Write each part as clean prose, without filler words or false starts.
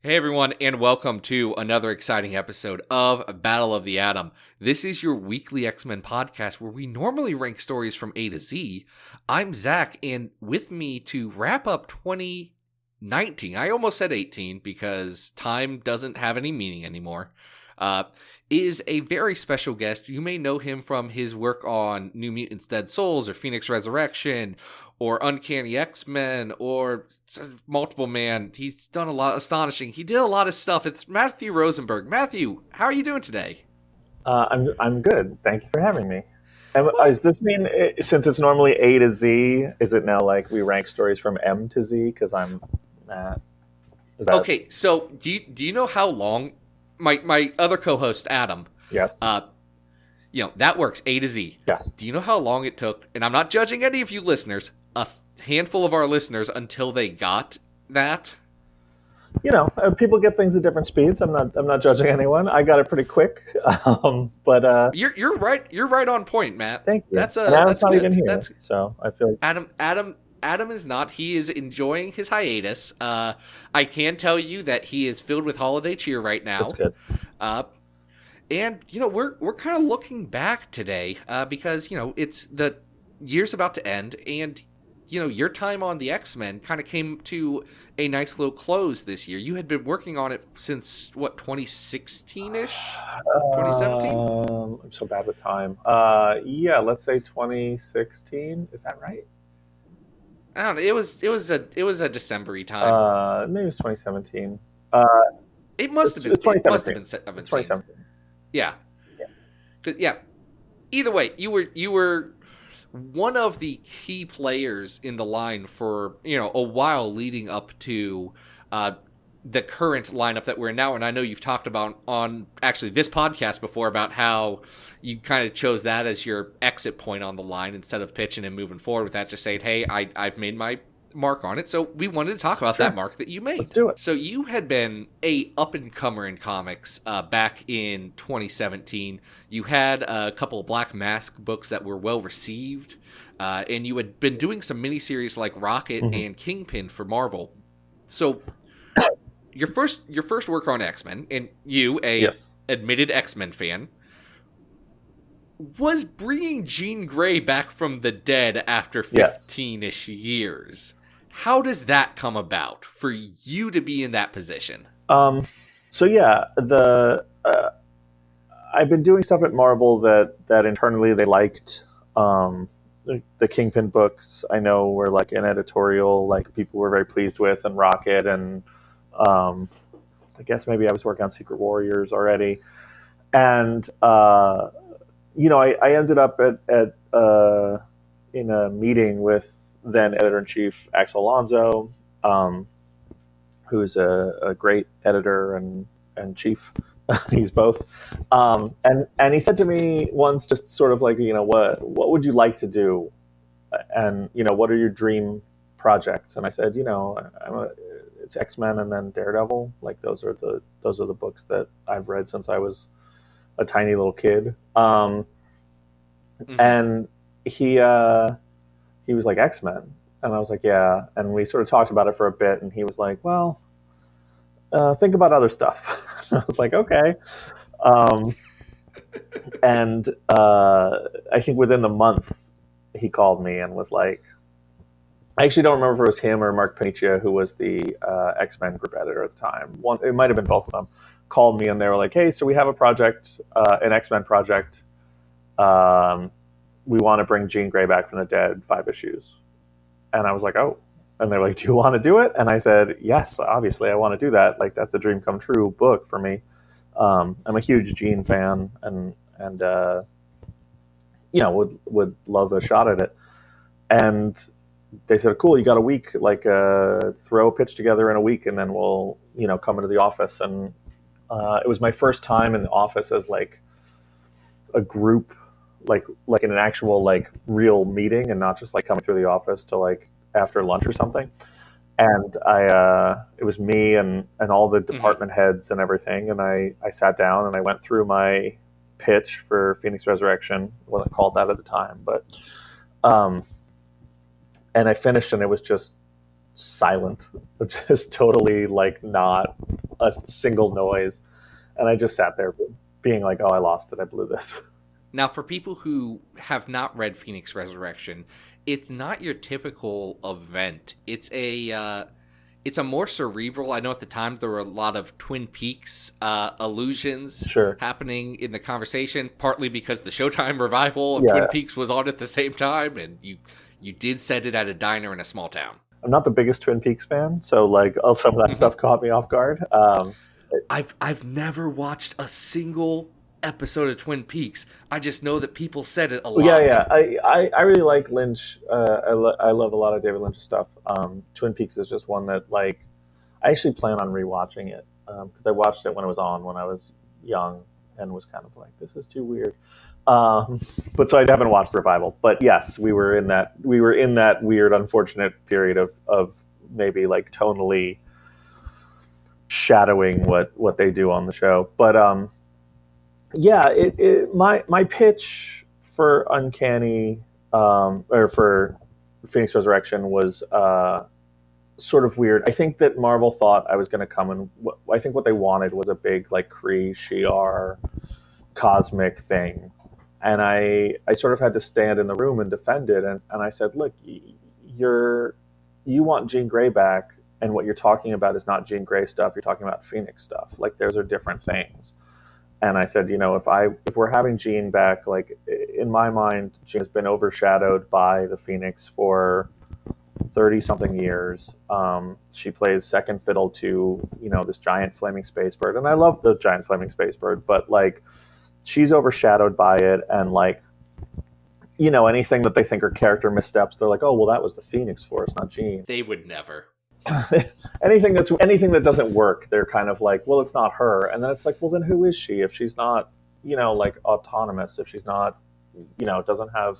Hey everyone, and welcome to another exciting episode of Battle of the Atom. This is your weekly X-Men podcast where we normally rank stories from A to Z. I'm Zach, and with me to wrap up 2019, I almost said 18 because time doesn't have any meaning anymore, is a very special guest. You may know him from his work on New Mutants Dead Souls or Phoenix Resurrection or Uncanny X-Men, or Multiple Man. He's done a lot astonishing. He did a lot of stuff. It's Matthew Rosenberg. Matthew, how are you doing today? I'm good. Thank you for having me. Does this mean, since it's normally A to Z, is it now like we rank stories from M to Z? Because I'm Matt. Okay, so do you know how long my other co-host Adam? Yes. That works A to Z. Yes. Do you know how long it took? And I'm not judging any of you listeners. A handful of our listeners until they got that. People get things at different speeds. I'm not judging anyone. I got it pretty quick. But you're right. You're right on point, Matt. Thank you. That's Adam's not good. even here, so I feel Adam is not. He is enjoying his hiatus. I can tell you that he is filled with holiday cheer right now. That's good. And we're kind of looking back today because it's the year's about to end, and your time on the X-Men kind of came to a nice little close this year. You had been working on it since, 2016-ish? 2017? I'm so bad with time. Yeah, let's say 2016. Is that right? I don't know. It was a December-y time. Maybe it was 2017. It must have been. It's 2017. It must have been 17. It's 2017. Yeah. Either way, you were one of the key players in the line for a while leading up to the current lineup that we're in now. And I know you've talked about on actually this podcast before about how you kind of chose that as your exit point on the line instead of pitching and moving forward with that, just saying, hey, I've made my mark on it. So we wanted to talk about that mark that you made. Let's do it. So you had been a up-and-comer in comics back in 2017. You had a couple of Black Mask books that were well received, and you had been doing some miniseries like Rocket and Kingpin for Marvel. So your first work on X-Men, and you, admitted X-Men fan, was bringing Jean Grey back from the dead after 15-ish years. How does that come about for you to be in that position? I've been doing stuff at Marvel that internally they liked. The Kingpin books I know were like an editorial, like people were very pleased with, and Rocket, and I guess maybe I was working on Secret Warriors already, and I ended up at in a meeting with then editor-in-chief Axel Alonso, who's a great editor and chief. He's both. And he said to me once, just sort of like, what would you like to do? And, what are your dream projects? And I said, it's X-Men and then Daredevil. Like those are the books that I've read since I was a tiny little kid. And he was like, X-Men. And I was like, yeah. And we sort of talked about it for a bit. And he was like, well, think about other stuff. I was like, okay. And I think within the month, he called me and was like, I actually don't remember if it was him or Mark Paniccia, who was the X-Men group editor at the time. It might have been both of them. Called me and they were like, hey, so we have a project, an X-Men project. We want to bring Jean Grey back from the dead, 5 issues. And I was like, oh. And they're like, do you want to do it? And I said, yes, obviously I want to do that. Like, that's a dream come true book for me. I'm a huge Jean fan and would love a shot at it. And they said, cool, you got a week, like throw a pitch together in a week and then we'll, come into the office. And it was my first time in the office as like a group, like in an actual like real meeting and not just like coming through the office to like after lunch or something. And it was me and all the department heads and everything. And I sat down and I went through my pitch for Phoenix Resurrection. It wasn't called that at the time, but and I finished and it was just silent, just totally like not a single noise. And I just sat there being like, oh, I lost it. I blew this. Now, for people who have not read Phoenix Resurrection, it's not your typical event. It's a more cerebral. I know at the time there were a lot of Twin Peaks allusions happening in the conversation, partly because the Showtime revival of Twin Peaks was on at the same time, and you did set it at a diner in a small town. I'm not the biggest Twin Peaks fan, so like some of that stuff caught me off guard. I've never watched a single episode of Twin Peaks. I just know that people said it a lot. Yeah. I really like Lynch. I love a lot of David Lynch's stuff. Twin Peaks is just one that like I actually plan on rewatching it because I watched it when it was on when I was young and was kind of like, this is too weird. But so I haven't watched the revival. But yes, we were in that weird, unfortunate period of maybe like tonally shadowing what they do on the show. But my pitch for Uncanny or for Phoenix Resurrection was sort of weird. I think that Marvel thought I was going to come and I think what they wanted was a big like Kree Shi'ar cosmic thing. And I sort of had to stand in the room and defend it. And I said, look, you want Jean Grey back, and what you're talking about is not Jean Grey stuff. You're talking about Phoenix stuff. Like, those are different things. And I said, if we're having Jean back, like, in my mind, Jean has been overshadowed by the Phoenix for 30-something years. She plays second fiddle to, this giant flaming space bird. And I love the giant flaming space bird, but, like, she's overshadowed by it, and like, anything that they think are character missteps, they're like, oh, well, that was the Phoenix Force, not Jean. They would never. anything that doesn't work, they're kind of like, well, it's not her. And then it's like, well, then who is she if she's not, like autonomous, if she's not, doesn't have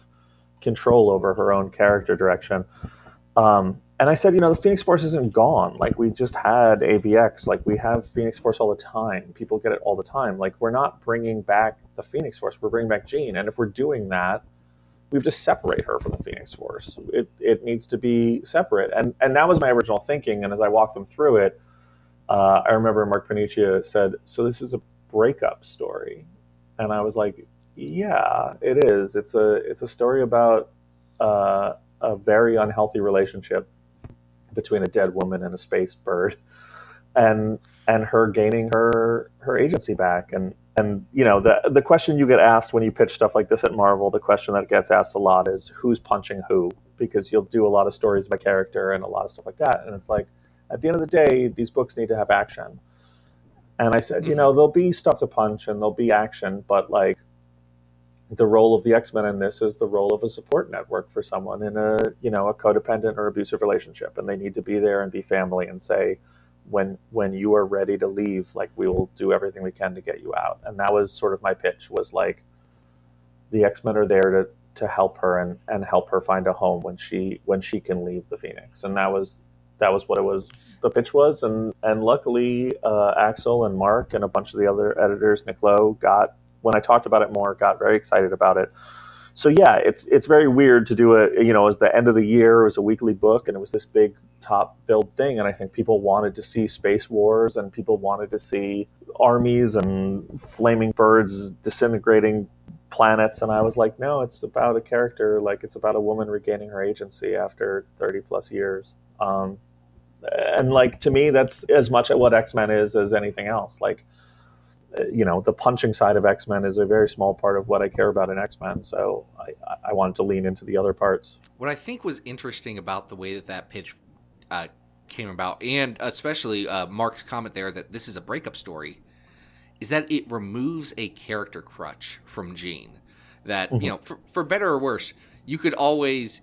control over her own character direction. And I said, the Phoenix Force isn't gone. Like, we just had AVX. Like, we have Phoenix Force all the time. People get it all the time. Like, we're not bringing back the Phoenix Force. We're bringing back Jean. And if we're doing that, we have to separate her from the Phoenix Force. It needs to be separate. And that was my original thinking. And as I walked them through it, I remember Mark Panuccia said, so this is a breakup story. And I was like, yeah, it is. It's a story about a very unhealthy relationship between a dead woman and a space bird, and her gaining her agency back. And the question you get asked when you pitch stuff like this at Marvel, the question that gets asked a lot is who's punching who, because you'll do a lot of stories of a character and a lot of stuff like that, and it's like, at the end of the day, these books need to have action. And I said, there'll be stuff to punch and there'll be action, but like, the role of the X-Men in this is the role of a support network for someone in a codependent or abusive relationship. And they need to be there and be family and say, when you are ready to leave, like, we will do everything we can to get you out. And that was sort of my pitch, was like, the X-Men are there to help her and help her find a home when she can leave the Phoenix. And that was what it was. The pitch was, and luckily Axel and Mark and a bunch of the other editors, Nick Lowe, when I talked about it more, got very excited about it. So yeah, it's very weird to do it was the end of the year, it was a weekly book, and it was this big top build thing. And I think people wanted to see space wars, and people wanted to see armies and flaming birds disintegrating planets. And I was like, no, it's about a character, like, it's about a woman regaining her agency after 30 plus years. And like, to me, that's as much what X-Men is as anything else. Like, the punching side of X-Men is a very small part of what I care about in X-Men, so I wanted to lean into the other parts. What I think was interesting about the way that pitch came about, and especially Mark's comment there that this is a breakup story, is that it removes a character crutch from Jean. That, for better or worse, you could always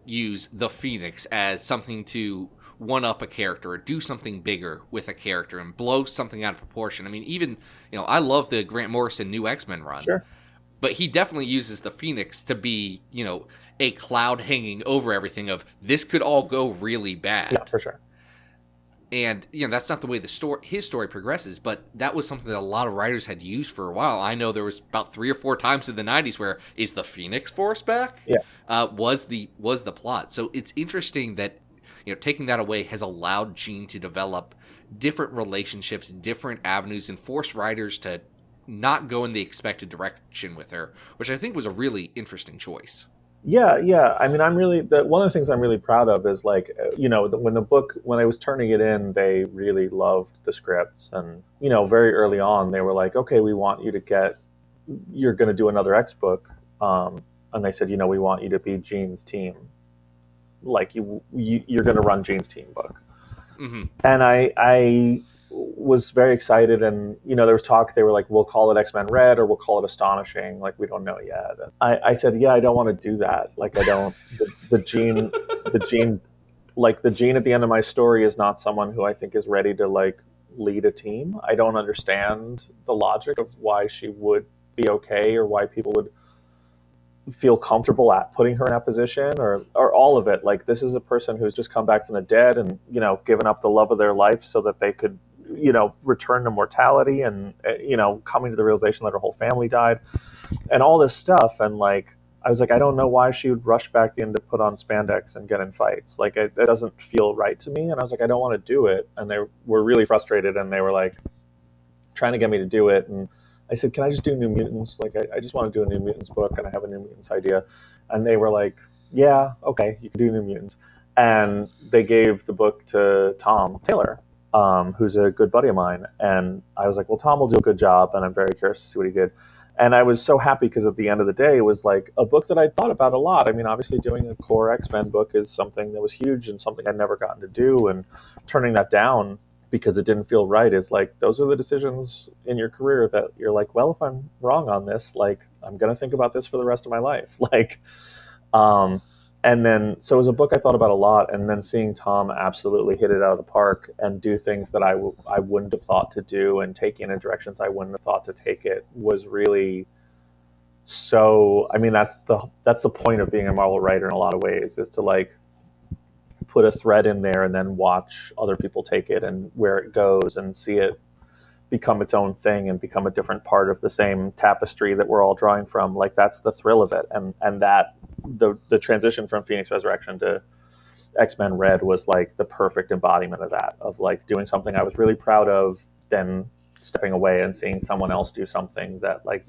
use the Phoenix as something to one up a character or do something bigger with a character and blow something out of proportion. I mean, even, I love the Grant Morrison new X-Men run. Sure. But he definitely uses the Phoenix to be, a cloud hanging over everything of this could all go really bad. Yeah, for sure. And, that's not the way his story progresses, but that was something that a lot of writers had used for a while. I know there was about 3 or 4 times in the 90s where, is the Phoenix Force back? Yeah. Was the plot. So it's interesting that, taking that away has allowed Jean to develop different relationships, different avenues, and force writers to not go in the expected direction with her, which I think was a really interesting choice. Yeah. I mean, one of the things I'm really proud of is like, when I was turning it in, they really loved the scripts, and very early on they were like, okay, we want you to you're going to do another X book, and they said, we want you to be Jean's team, like you're going to run Jean's team book. Mm-hmm. And I was very excited, and there was talk. They were like, "We'll call it X-Men Red, or we'll call it Astonishing. Like, we don't know yet." And I said, "Yeah, I don't want to do that. Like, I don't. The Jean, like the Jean at the end of my story is not someone who I think is ready to like lead a team. I don't understand the logic of why she would be okay, or why people would feel comfortable at putting her in that position, or all of it. Like, this is a person who's just come back from the dead and given up the love of their life so that they could return to mortality, and coming to the realization that her whole family died and all this stuff. And like, I was like, I don't know why she would rush back in to put on spandex and get in fights. Like, it doesn't feel right to me. And I was like, I don't want to do it. And they were really frustrated, and they were like trying to get me to do it. And I said, can I just do New Mutants? Like, I just want to do a New Mutants book, and I have a New Mutants idea. And they were like, yeah, okay, you can do New Mutants. And they gave the book to Tom Taylor, who's a good buddy of mine. And I was like, well, Tom will do a good job, and I'm very curious to see what he did. And I was so happy because at the end of the day, it was like a book that I thought about a lot. I mean, obviously doing a core X-Men book is something that was huge and something I'd never gotten to do. And turning that down because it didn't feel right is like, those are the decisions in your career that you're like, well, if I'm wrong on this, like, I'm going to think about this for the rest of my life. Like, and then, so it was a book I thought about a lot, and then seeing Tom absolutely hit it out of the park and do things that I wouldn't have thought to do, and take it in directions I wouldn't have thought to take it, was really so, I mean, that's the point of being a Marvel writer in a lot of ways, is to like put a thread in there and then watch other people take it and where it goes, and see it become its own thing and become a different part of the same tapestry that we're all drawing from. Like, that's the thrill of it. And that the transition from Phoenix Resurrection to X-Men Red was like the perfect embodiment of that, of like doing something I was really proud of, then stepping away and seeing someone else do something that like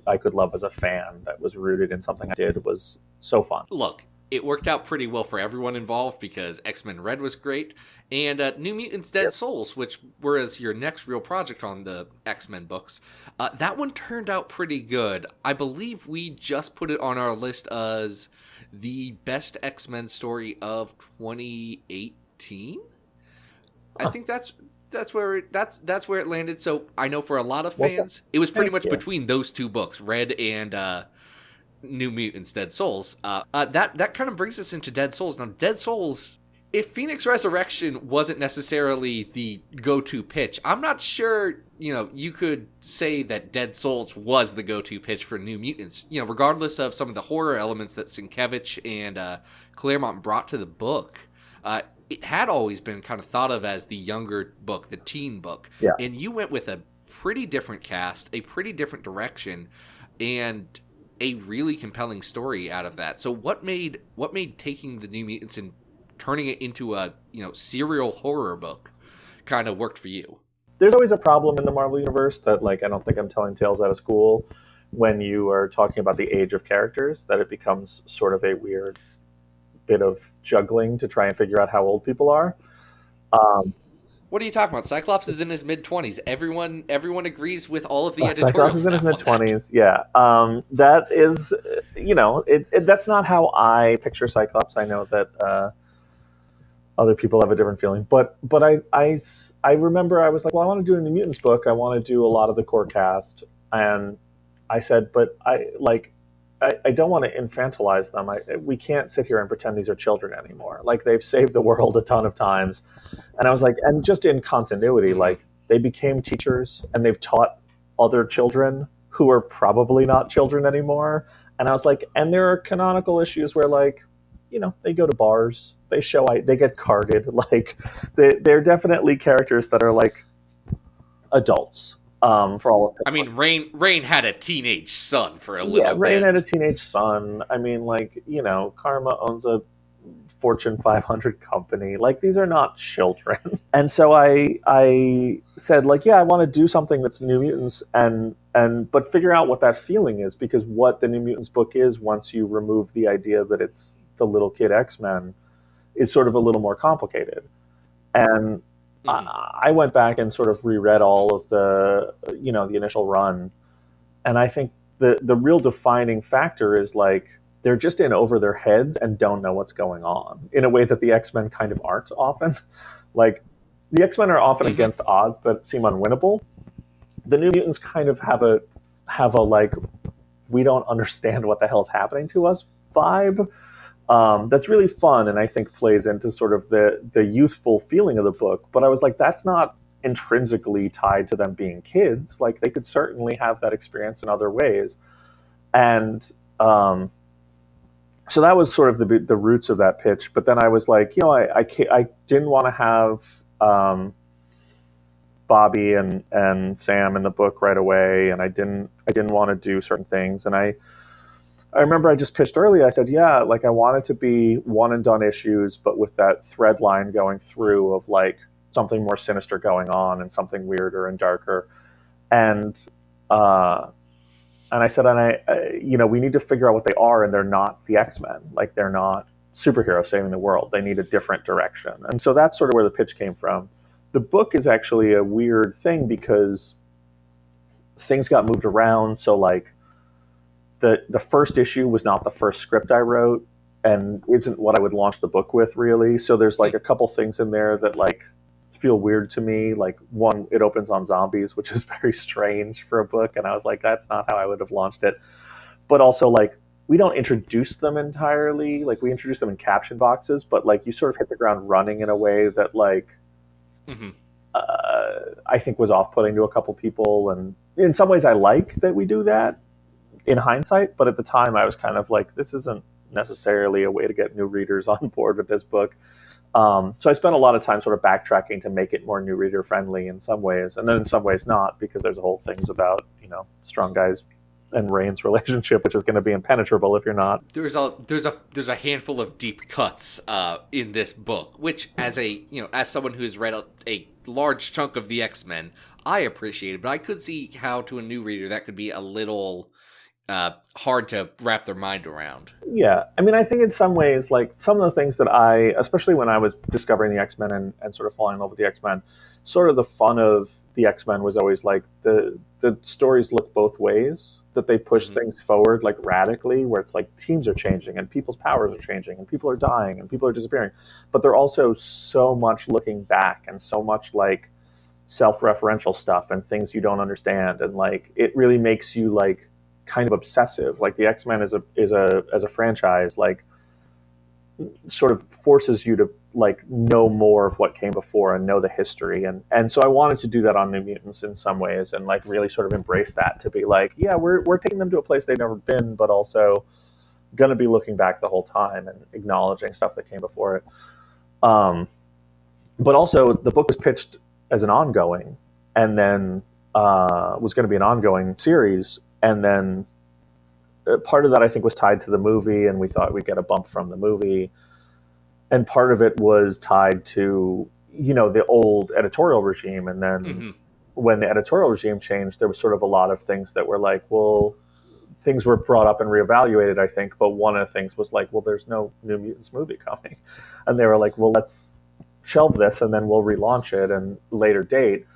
I could love as a fan, that was rooted in something I did, was so fun. Look, it worked out pretty well for everyone involved, because X-Men Red was great, and New Mutants Dead Souls, which was your next real project on the X-Men books, that one turned out pretty good. I believe we just put it on our list as the best X-Men story of 2018. I think that's where it landed. So I know for a lot of fans, it was pretty much between those two books, Red and New Mutants Dead Souls. That kind of brings us into Dead Souls. Now, Dead Souls, if Phoenix Resurrection wasn't necessarily the go-to pitch, I'm not sure, you could say that Dead Souls was the go-to pitch for New Mutants. Regardless of some of the horror elements that Sienkiewicz and Claremont brought to the book, it had always been kind of thought of as the younger book, the teen book. Yeah. And you went with a pretty different cast, a pretty different direction, and a really compelling story out of that. So what made taking the New Mutants and turning it into a serial horror book kind of worked for you? There's always a problem in the Marvel universe that, like, I don't think I'm telling tales out of school when you are talking about the age of characters, that it becomes sort of a weird bit of juggling to try and figure out how old people are. What are you talking about? Cyclops is in his mid-20s. Everyone agrees with all of the editorial Cyclops is in his mid-20s, yeah. That is, that's not how I picture Cyclops. I know that other people have a different feeling. But I remember I was like, well, I want to do a New Mutants book. I want to do a lot of the core cast. And I said, but I don't want to infantilize them. We can't sit here and pretend these are children anymore. Like, they've saved the world a ton of times. And I was like, and just in continuity, like, they became teachers and they've taught other children who are probably not children anymore. And I was like, and there are canonical issues where, like, they go to bars, they get carded. Like, they're definitely characters that are like adults. For all of it. I mean, Rain had a teenage son for a little bit. Yeah, Rain had a teenage son. I mean, like, Karma owns a Fortune 500 company. Like, these are not children. And so I said, like, yeah, I want to do something that's New Mutants, but figure out what that feeling is, because what the New Mutants book is, once you remove the idea that it's the little kid X-Men, is sort of a little more complicated. And I went back and sort of reread all of the initial run, and I think the real defining factor is, like, they're just in over their heads and don't know what's going on in a way that the X-Men kind of aren't often. Like, the X-Men are often against odds that seem unwinnable. The New Mutants kind of have a like, we don't understand what the hell's happening to us vibe. That's really fun, and I think plays into sort of the youthful feeling of the book. But I was like, that's not intrinsically tied to them being kids. Like, they could certainly have that experience in other ways. And so that was sort of the roots of that pitch. But then I was like, I didn't want to have Bobby and Sam in the book right away, and I didn't want to do certain things. And I remember I just pitched early. I said, yeah, like, I want it to be one and done issues, but with that thread line going through of, like, something more sinister going on and something weirder and darker. And I said, we need to figure out what they are, and they're not the X-Men. Like, they're not superheroes saving the world. They need a different direction. And so that's sort of where the pitch came from. The book is actually a weird thing because things got moved around. So, like, the first issue was not the first script I wrote, and isn't what I would launch the book with, really. So there's, like, a couple things in there that, like, feel weird to me. Like, one, it opens on zombies, which is very strange for a book, and I was like, that's not how I would have launched it. But also, like, we don't introduce them entirely. Like, we introduce them in caption boxes, but, like, you sort of hit the ground running in a way that, like, I think was off-putting to a couple people. And in some ways I like that we do that in hindsight, but at the time I was kind of like, this isn't necessarily a way to get new readers on board with this book. So I spent a lot of time sort of backtracking to make it more new reader friendly in some ways, and then in some ways not, because there's a whole things about, Strong Guys and Rain's relationship, which is going to be impenetrable if you're not. There's a handful of deep cuts in this book, which, as someone who's read a large chunk of the X-Men, I appreciate it, but I could see how, to a new reader, that could be a little hard to wrap their mind around. Yeah, I mean, I think in some ways, like, some of the things that especially when I was discovering the X-Men and sort of falling in love with the X-Men, sort of the fun of the X-Men was always, like, the stories look both ways, that they push things forward, like, radically, where it's like teams are changing and people's powers are changing and people are dying and people are disappearing, but they're also so much looking back and so much, like, self-referential stuff and things you don't understand, and, like, it really makes you, like, kind of obsessive. Like, the X-Men as a franchise, like, sort of forces you to, like, know more of what came before and know the history, and so I wanted to do that on New Mutants in some ways, and, like, really sort of embrace that, to be like, yeah, we're taking them to a place they've never been, but also gonna be looking back the whole time and acknowledging stuff that came before it. But also, the book was pitched as an ongoing, and then was going to be an ongoing series, and then part of that, I think, was tied to the movie, and we thought we'd get a bump from the movie, and part of it was tied to, the old editorial regime, and then when the editorial regime changed, there was sort of a lot of things that were like, well, things were brought up and reevaluated, I think, but one of the things was like, well, there's no New Mutants movie coming, and they were like, well, let's shelve this and then we'll relaunch it and later date.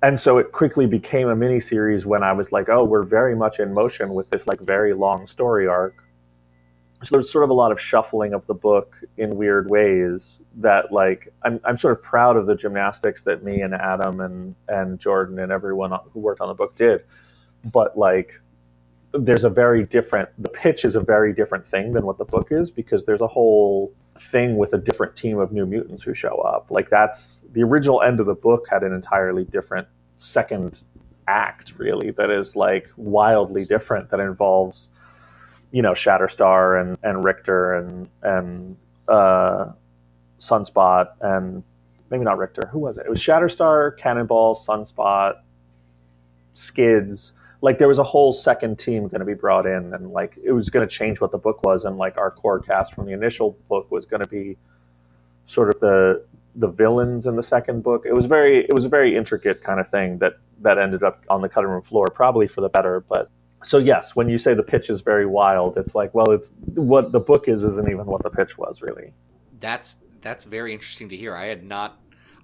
And so it quickly became a mini series when I was like, oh, we're very much in motion with this, like, very long story arc. So there's sort of a lot of shuffling of the book in weird ways that, like, I'm sort of proud of the gymnastics that me and Adam and Jordan and everyone who worked on the book did. But, like, the pitch is a very different thing than what the book is, because there's a whole thing with a different team of New Mutants who show up. Like, that's the original end of the book had an entirely different second act, really, that is, like, wildly different, that involves, Shatterstar and Richter and Sunspot, and maybe not Richter. Who was it? It was Shatterstar, Cannonball, Sunspot, Skids, like there was a whole second team going to be brought in, and like it was going to change what the book was, and like our core cast from the initial book was going to be sort of the villains in the second book. It was a very intricate kind of thing that ended up on the cutting room floor, probably for the better. But so yes, when you say the pitch is very wild, it's like, well, it's what the book isn't even what the pitch was really. That's very interesting to hear.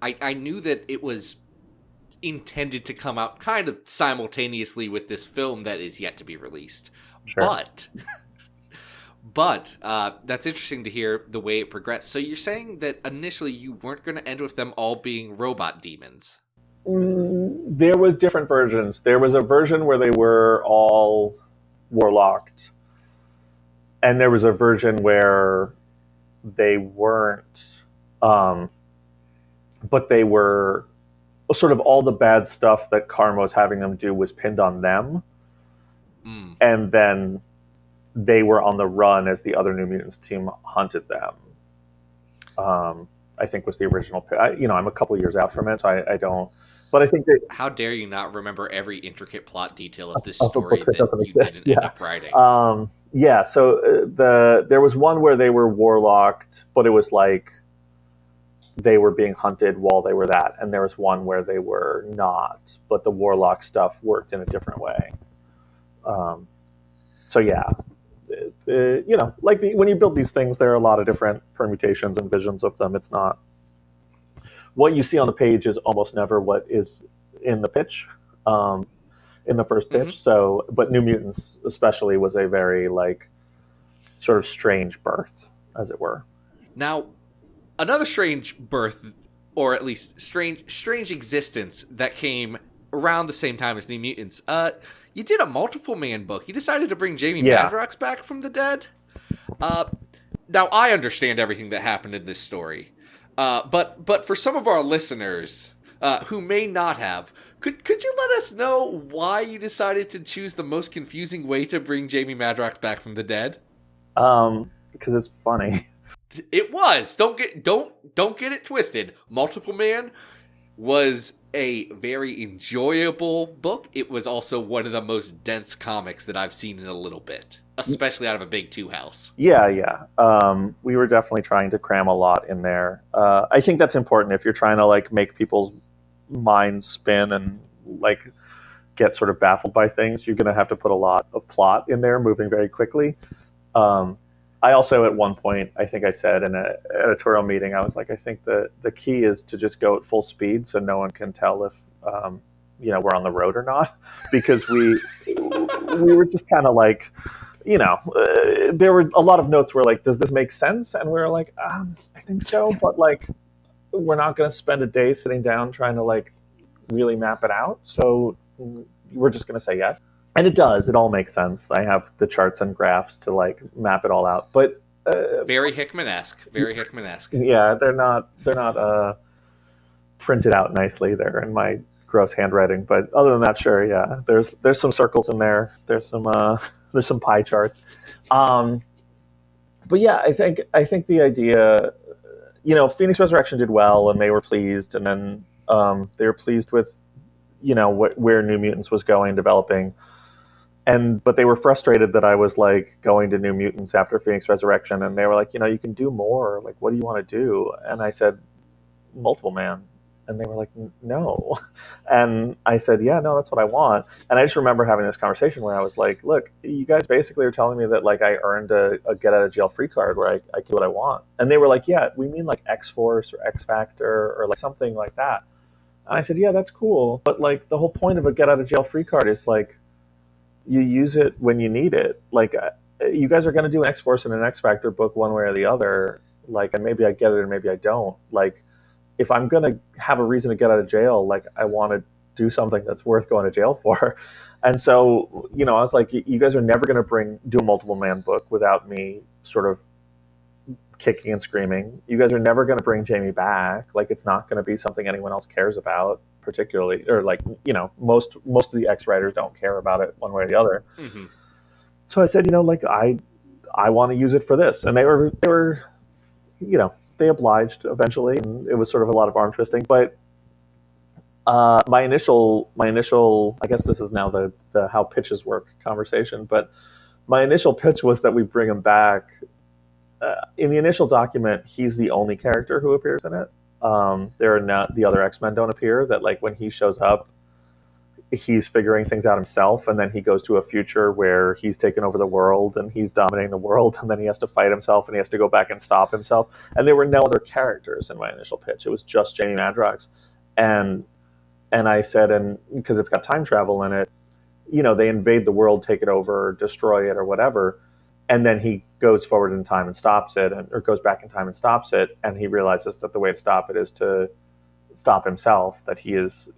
I knew that it was intended to come out kind of simultaneously with this film that is yet to be released. Sure. But that's interesting to hear the way it progressed. So you're saying that initially you weren't going to end with them all being robot demons? There was different versions. There was a version where they were all warlocked, and there was a version where they weren't, but they were sort of all the bad stuff that Karma was having them do was pinned on them, and then they were on the run as the other New Mutants team hunted them. I think was the original. I'm a couple years out from it, so I don't. But I think that... How dare you not remember every intricate plot detail of this story that you didn't end up writing? So there was one where they were warlocked, but it was like they were being hunted while they were that, and there was one where they were not, but the warlock stuff worked in a different way. When you build these things, there are a lot of different permutations and visions of them. It's not what you see on the page is almost never what is in the pitch, in the first pitch. So, but New Mutants especially was a very sort of strange birth, as it were. Now, another strange birth, or at least strange existence that came around the same time as New Mutants. You did a multiple man book. You decided to bring Jamie Madrox back from the dead. Now I understand everything that happened in this story, but for some of our listeners who may not have, could you let us know why you decided to choose the most confusing way to bring Jamie Madrox back from the dead? Because it's funny. It was. Don't get it twisted. Multiple Man was a very enjoyable book. It was also one of the most dense comics that I've seen in a little bit, especially out of a big two house. Yeah. We were definitely trying to cram a lot in there. I think that's important if you're trying to make people's minds spin and get sort of baffled by things. You're going to have to put a lot of plot in there, moving very quickly. I also, at one point, I think I said in an editorial meeting, I was like, I think the key is to just go at full speed so no one can tell if, we're on the road or not. Because we were just kind of there were a lot of notes where does this make sense? And we were like, I think so. But we're not going to spend a day sitting down trying to really map it out. So we're just going to say yes. And it does. It all makes sense. I have the charts and graphs to map it all out. But very Hickman-esque. Very Hickman-esque. Yeah, they're not printed out nicely. They're in my gross handwriting. But other than that, sure, yeah. There's some circles in there. There's some pie charts. But yeah, I think the idea, Phoenix Resurrection did well, and they were pleased, and then they were pleased with where New Mutants was going, developing. But they were frustrated that I was going to New Mutants after Phoenix Resurrection, and they were like, you can do more. What do you want to do? And I said, Multiple Man. And they were like, no. And I said, yeah, no, that's what I want. And I just remember having this conversation where I was like, look, you guys basically are telling me that I earned a get out of jail free card where I can do what I want. And they were like, yeah, we mean X-Force or X-Factor or something like that. And I said, yeah, that's cool. But the whole point of a get out of jail free card is you use it when you need it. You guys are going to do an X-Force and an X-Factor book one way or the other. And maybe I get it and maybe I don't. If I'm going to have a reason to get out of jail, I want to do something that's worth going to jail for. And so, I was like, you guys are never going to do a Multiple Man book without me sort of kicking and screaming. You guys are never going to bring Jamie back. It's not going to be something anyone else cares about particularly, or most of the X writers don't care about it one way or the other. Mm-hmm. So I said, I want to use it for this. And they were, they obliged eventually, and it was sort of a lot of arm twisting, but My initial, I guess this is now the how pitches work conversation, but my initial pitch was that we bring him back. In the initial document, he's the only character who appears in it. There are not the other X-Men don't appear. That like when he shows up, he's figuring things out himself, and then he goes to a future where he's taken over the world and he's dominating the world, and then he has to fight himself and he has to go back and stop himself. And there were no other characters in my initial pitch. It was just Jamie Madrox, and I said, and because it's got time travel in it, they invade the world, take it over, destroy it, or whatever, and then he goes forward in time and stops it, or goes back in time and stops it, and he realizes that the way to stop it is to stop himself. That he is,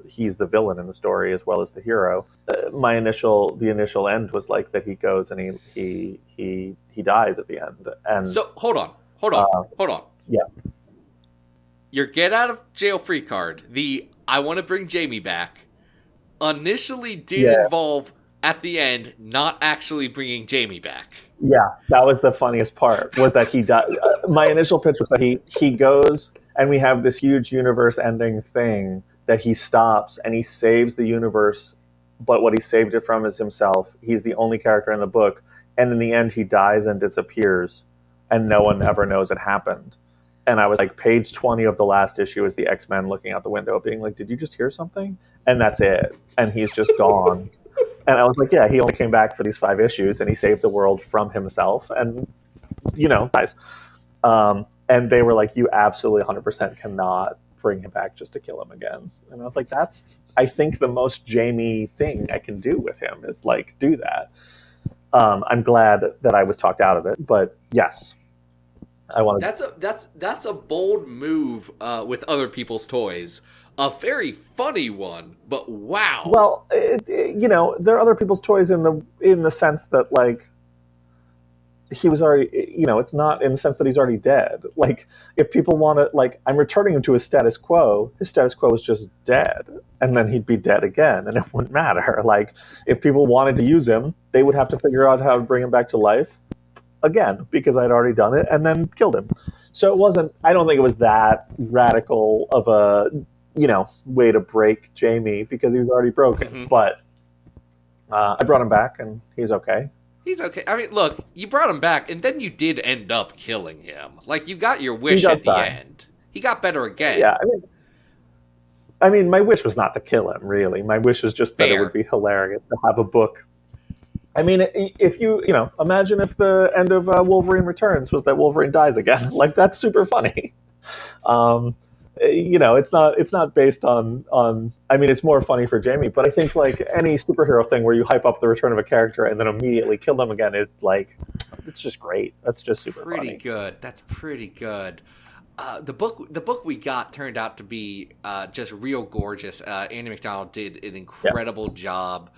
he's the villain in the story as well as the hero. The initial end was like that he goes and he dies at the end. And so hold on. Yeah, your get out of jail free card, the I want to bring Jamie back, initially did involve at the end not actually bringing Jamie back. Yeah, that was the funniest part, was that he died. My initial pitch was that he goes, and we have this huge universe-ending thing that he stops, and he saves the universe, but what he saved it from is himself. He's the only character in the book, and in the end he dies and disappears, and no one ever knows it happened. And I was like, page 20 of the last issue is the X-Men looking out the window being like, did you just hear something? And that's it. And he's just gone. And I was like, yeah, he only came back for these 5 issues, and he saved the world from himself. And, guys. And they were like, you absolutely 100% cannot bring him back just to kill him again. And I was like, that's, I think, the most Jamie thing I can do with him is, like, do that. I'm glad that I was talked out of it. But, yes. I want to. That's a bold move with other people's toys. A very funny one, but wow. Well, there are other people's toys in the sense that, like, he was already, it's not in the sense that he's already dead. Like, if people want to, like, I'm returning him to his status quo is just dead, and then he'd be dead again, and it wouldn't matter. Like, if people wanted to use him, they would have to figure out how to bring him back to life again, because I'd already done it, and then killed him. So I don't think it was that radical of a, way to break Jamie, because he was already broken. Mm-hmm. But I brought him back, and he's okay. He's okay. I mean, look, you brought him back, and then you did end up killing him. Like, you got your wish at the end. He got better again. Yeah, I mean, my wish was not to kill him, really. My wish is just that it would be hilarious to have a book. I mean, if you imagine if the end of Wolverine Returns was that Wolverine dies again. Like, that's super funny. It's not based on. I mean, it's more funny for Jamie, but I think, like, any superhero thing where you hype up the return of a character and then immediately kill them again is, like, it's just great. That's just super funny. Pretty good. That's pretty good. The book we got turned out to be just real gorgeous. Andy McDonald did an incredible job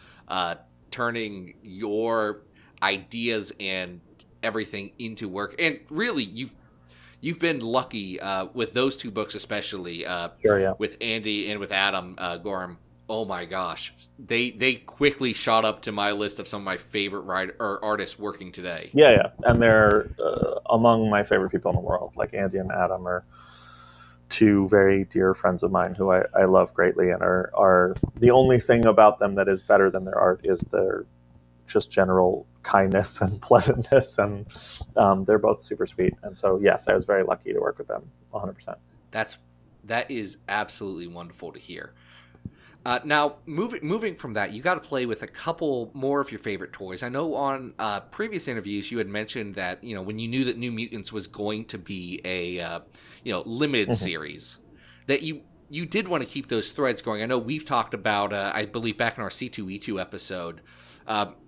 turning your ideas and everything into work. And really, you've been lucky with those 2 books, especially with Andy and with Adam Gorham. Oh my gosh, they quickly shot up to my list of some of my favorite artists working today. Yeah, and they're among my favorite people in the world. Like, Andy and Adam are 2 very dear friends of mine who I love greatly, and are the only thing about them that is better than their art is their just general kindness and pleasantness, and they're both super sweet. And so, yes, I was very lucky to work with them 100%. That is absolutely wonderful to hear. Now, moving from that, you got to play with a couple more of your favorite toys. I know on previous interviews you had mentioned that, when you knew that New Mutants was going to be a limited series, that you did want to keep those threads going. I know we've talked about, I believe back in our C2E2 episode,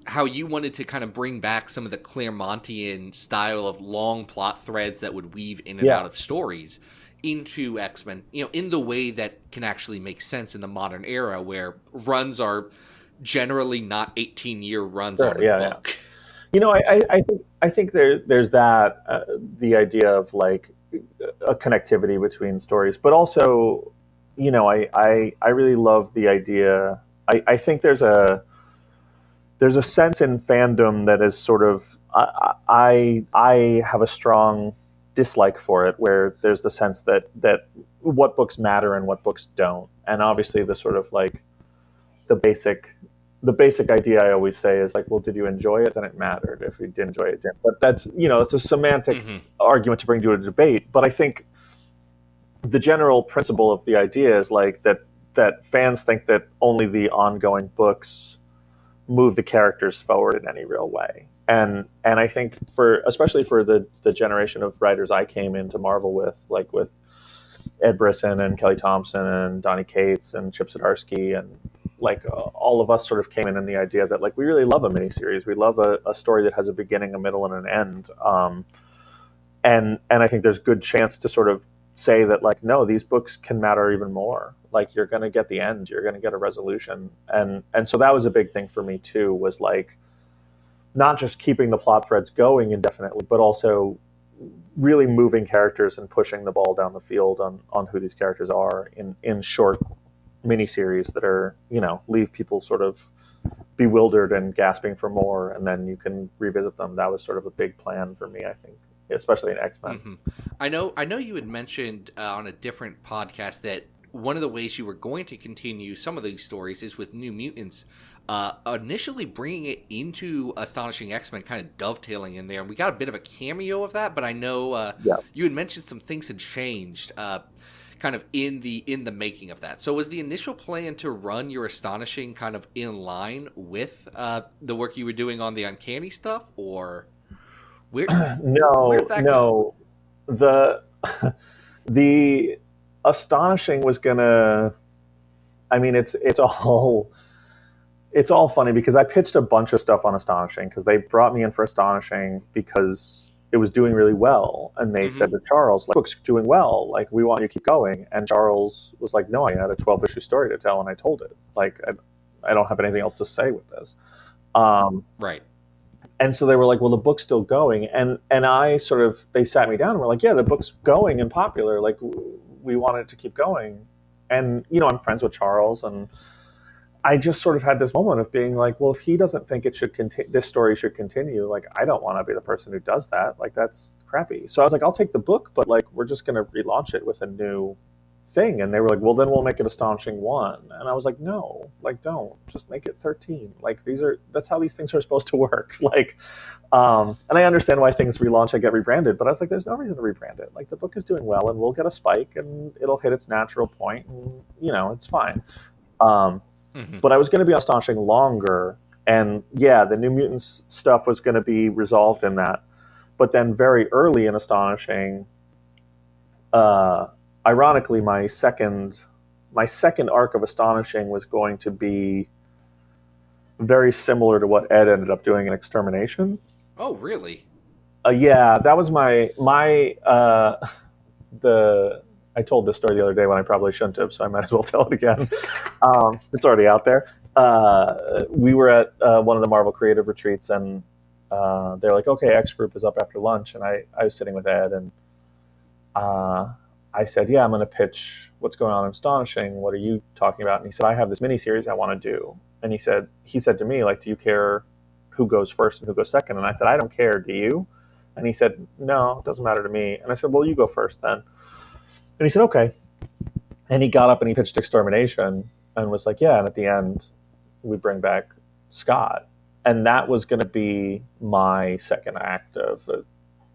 how you wanted to kind of bring back some of the Claremontian style of long plot threads that would weave in and out of stories into X-Men, in the way that can actually make sense in the modern era, where runs are generally not 18-year runs on a book. I think there's that the idea of, like, a connectivity between stories, but also, I really love the idea. I think there's a sense in fandom that is sort of I have a strong dislike for it, where there's the sense that what books matter and what books don't. And obviously the sort of like the basic idea I always say is like, well, did you enjoy it? Then it mattered. If you didn't enjoy it, it didn't. But that's, it's a semantic argument to bring to a debate. But I think the general principle of the idea is like that fans think that only the ongoing books move the characters forward in any real way. And I think especially for the generation of writers I came into Marvel with, like with Ed Brisson and Kelly Thompson and Donny Cates and Chip Zdarsky, and like all of us sort of came in the idea that like we really love a miniseries. We love a story that has a beginning, a middle, and an end. And I think there's good chance to sort of say that like, no, these books can matter even more. Like you're going to get the end, you're going to get a resolution. And so that was a big thing for me too, was like not just keeping the plot threads going indefinitely, but also really moving characters and pushing the ball down the field on who these characters are in short miniseries that are, leave people sort of bewildered and gasping for more, and then you can revisit them. That was sort of a big plan for me, I think, especially in X-Men. Mm-hmm. I know you had mentioned on a different podcast that one of the ways you were going to continue some of these stories is with New Mutants, initially bringing it into Astonishing X-Men, kind of dovetailing in there. And we got a bit of a cameo of that, but I know you had mentioned some things had changed kind of in the making of that. So was the initial plan to run your Astonishing kind of in line with the work you were doing on the Uncanny stuff, or where'd that go? The Astonishing was gonna, I mean, it's all funny because I pitched a bunch of stuff on Astonishing because they brought me in for Astonishing because it was doing really well, and they said to Charles, like, book's doing well, like we want you to keep going. And Charles was like, no, I had a 12-issue story to tell and I told it, like I don't have anything else to say with this. Right. And so they were like, well, the book's still going. And they sat me down and were like, yeah, the book's going and popular. Like, we want it to keep going. And, I'm friends with Charles. And I just sort of had this moment of being like, well, if he doesn't think this story should continue, like, I don't want to be the person who does that. Like, that's crappy. So I was like, I'll take the book, but like, we're just going to relaunch it with a new thing. And they were like, well, then we'll make it Astonishing 1. And I was like, no, like, don't, just make it 13. Like, that's how these things are supposed to work. Like, and I understand why things relaunch and get rebranded, but I was like, there's no reason to rebrand it. Like, the book is doing well and we'll get a spike and it'll hit its natural point and, it's fine. But I was going to be Astonishing longer. And yeah, the New Mutants stuff was going to be resolved in that. But then very early in Astonishing, ironically, my second arc of Astonishing was going to be very similar to what Ed ended up doing in Extermination. Oh, really? Yeah, that was I told this story the other day when I probably shouldn't have, so I might as well tell it again. It's already out there. We were at one of the Marvel Creative Retreats, and they're like, okay, X Group is up after lunch, and I was sitting with Ed, and I said, yeah, I'm going to pitch what's going on in Astonishing. What are you talking about? And he said, I have this miniseries I want to do. And he said to me, like, do you care who goes first and who goes second? And I said, I don't care. Do you? And he said, no, it doesn't matter to me. And I said, well, you go first then. And he said, okay. And he got up and he pitched Extermination and was like, yeah. And at the end, we bring back Scott. And that was going to be my second act of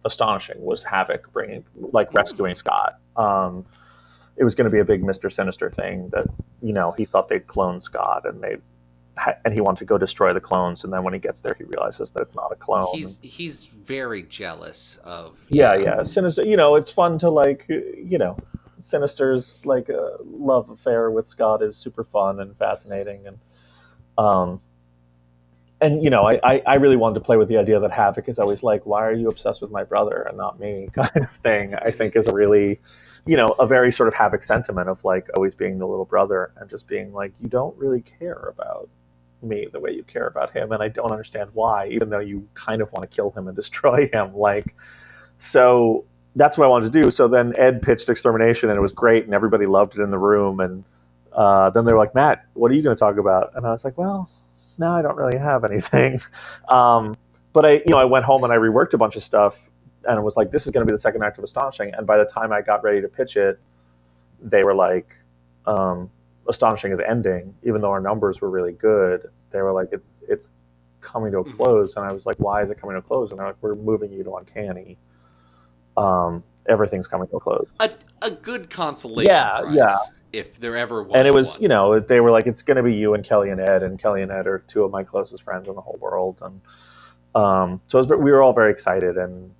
Astonishing, was Havoc rescuing Scott. It was going to be a big Mr. Sinister thing that, he thought they'd clone Scott and he wanted to go destroy the clones. And then when he gets there, he realizes that it's not a clone. He's very jealous of. Yeah. Sinister, it's fun to Sinister's love affair with Scott is super fun and fascinating. And I really wanted to play with the idea that Havoc is always like, why are you obsessed with my brother and not me, kind of thing. I think is a really, a very sort of Havoc sentiment of like always being the little brother and just being like, you don't really care about me the way you care about him, and I don't understand why, even though you kind of want to kill him and destroy him. So that's what I wanted to do. So then Ed pitched Extermination, and it was great, and everybody loved it in the room. And then they were like, Matt, what are you going to talk about? And I was like, well, no, I don't really have anything. But I went home and I reworked a bunch of stuff, and it was like, this is going to be the second act of Astonishing. And by the time I got ready to pitch it, they were like, Astonishing is ending, even though our numbers were really good. They were like, it's coming to a close, and I was like, why is it coming to a close? And they're like, we're moving you to Uncanny. Everything's coming to a close. A good consolation prize, if there ever was. And it was, one. They were like, it's going to be you and Kelly and Ed are two of my closest friends in the whole world, and so we were all very excited, and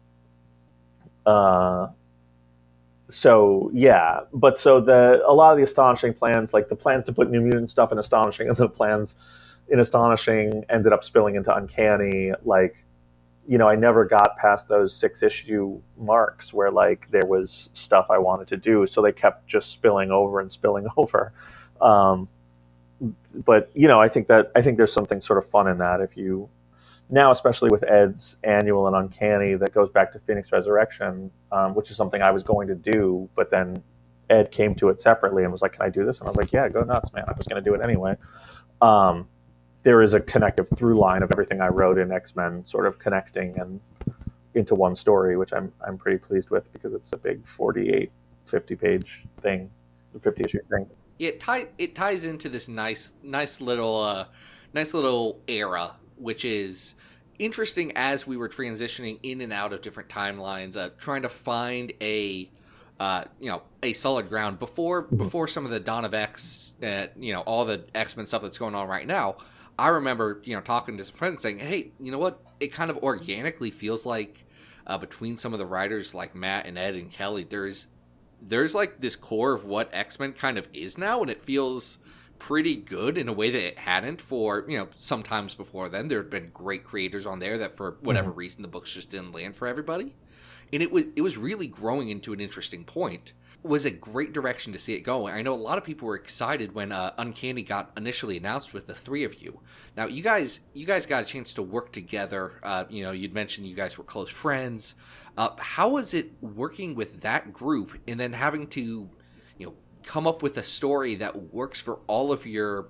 so yeah. But so a lot of the Astonishing plans, like the plans to put New Mutant stuff in Astonishing, and the plans in Astonishing ended up spilling into Uncanny, like. I never got past those 6-issue marks where like there was stuff I wanted to do, so they kept just spilling over and spilling over. But I think there's something sort of fun in that. If you now, especially with Ed's annual and Uncanny, that goes back to Phoenix Resurrection, which is something I was going to do, but then Ed came to it separately and was like, "Can I do this?" And I was like, "Yeah, go nuts, man! I was going to do it anyway." There is a connective through line of everything I wrote in X-Men sort of connecting and into one story, which I'm pretty pleased with, because it's a big 48, 50-page thing, 50-issue thing. It ties into this nice little era, which is interesting as we were transitioning in and out of different timelines, trying to find a solid ground before some of the Dawn of X, all the X-Men stuff that's going on right now. I remember, talking to some friends saying, hey, you know what? It kind of organically feels like between some of the writers like Matt and Ed and Kelly, there's like this core of what X-Men kind of is now, and it feels pretty good in a way that it hadn't for, sometimes before then. There had been great creators on there that for whatever reason the books just didn't land for everybody. And it was really growing into an interesting point. It was a great direction to see it go. I know a lot of people were excited when Uncanny got initially announced with the three of you. Now, you guys got a chance to work together. You'd mentioned you guys were close friends. How was it working with that group and then having to, come up with a story that works for all of your,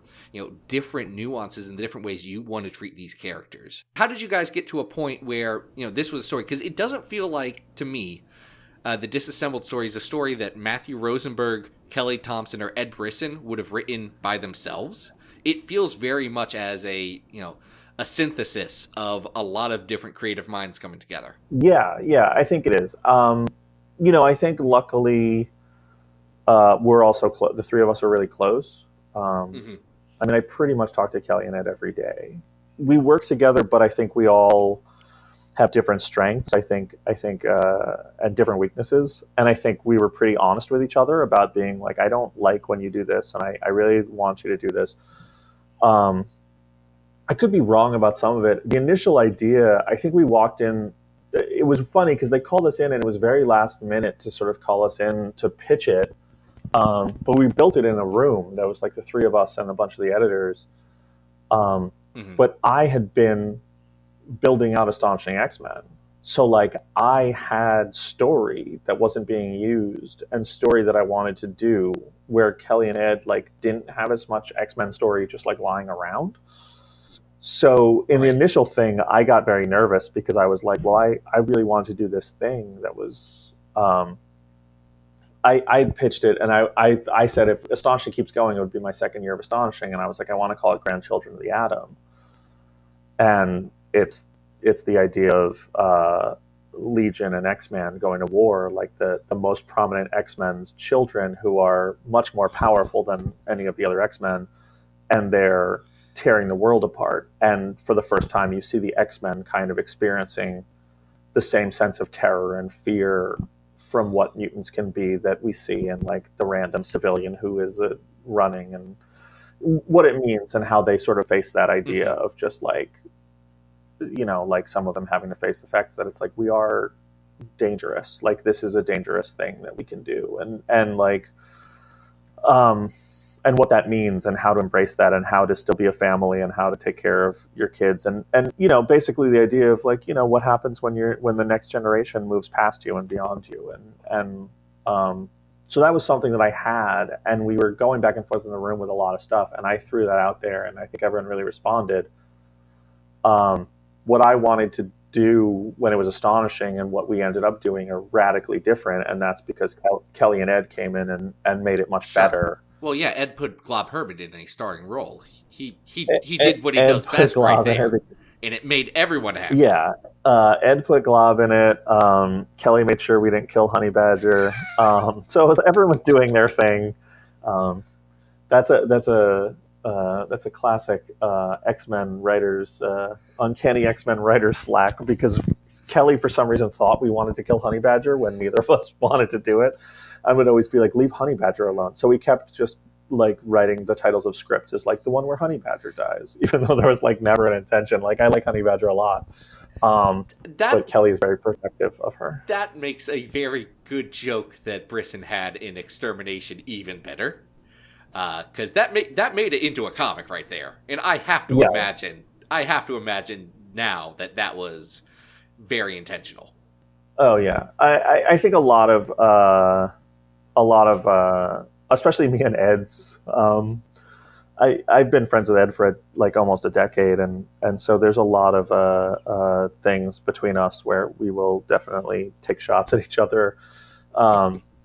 different nuances and the different ways you want to treat these characters? How did you guys get to a point where, this was a story? Because it doesn't feel like, to me, the Disassembled story is a story that Matthew Rosenberg, Kelly Thompson, or Ed Brisson would have written by themselves. It feels very much as a synthesis of a lot of different creative minds coming together. Yeah, I think it is. I think luckily we're also close. The three of us are really close. I mean, I pretty much talk to Kelly and Ed every day. We work together, but I think we all have different strengths. I think, and different weaknesses. And I think we were pretty honest with each other about being like, I don't like when you do this, and I really want you to do this. I could be wrong about some of it. The initial idea, I think we walked in. It was funny because they called us in, and it was very last minute to sort of call us in to pitch it. But we built it in a room that was like the three of us and a bunch of the editors. But I had been building out Astonishing X-Men. So like I had story that wasn't being used and story that I wanted to do, where Kelly and Ed like didn't have as much X-Men story just like lying around. So in the initial thing, I got very nervous because I was like, well, I really wanted to do this thing that was, I pitched it, and I said if Astonishing keeps going, it would be my second year of Astonishing, and I was like, I want to call it Grandchildren of the Atom. And it's the idea of Legion and X-Men going to war, like the most prominent X-Men's children who are much more powerful than any of the other X-Men, and they're tearing the world apart. And for the first time, you see the X-Men kind of experiencing the same sense of terror and fear from what mutants can be that we see in like the random civilian who is running, and what it means and how they sort of face that idea of just like, like some of them having to face the fact that it's like, we are dangerous. Like this is a dangerous thing that we can do. And like, and what that means and how to embrace that and how to still be a family and how to take care of your kids. And basically the idea of like, what happens when the next generation moves past you and beyond you. And so that was something that I had, and we were going back and forth in the room with a lot of stuff. And I threw that out there, and I think everyone really responded. What I wanted to do when it was astonishing and what we ended up doing are radically different, and that's because Kelly and Ed came in and made it much better. Well, yeah, Ed put Glob Herman in a starring role. He did what he does best right there, and it made everyone happy. Yeah, Ed put Glob in it. Kelly made sure we didn't kill Honey Badger. So everyone was doing their thing. That's a classic X-Men writers, Uncanny X-Men writers slack, because Kelly for some reason thought we wanted to kill Honey Badger when neither of us wanted to do it. I would always be like, leave Honey Badger alone. So we kept just like writing the titles of scripts as like the one where Honey Badger dies, even though there was like never an intention. Like I like Honey Badger a lot. But Kelly is very protective of her. That makes a very good joke that Brisson had in Extermination even better. Because that made it into a comic right there, and I have to imagine now that was very intentional. Oh yeah, I think a lot of especially me and Ed's. I've been friends with Ed for like almost a decade, and so there's a lot of things between us where we will definitely take shots at each other.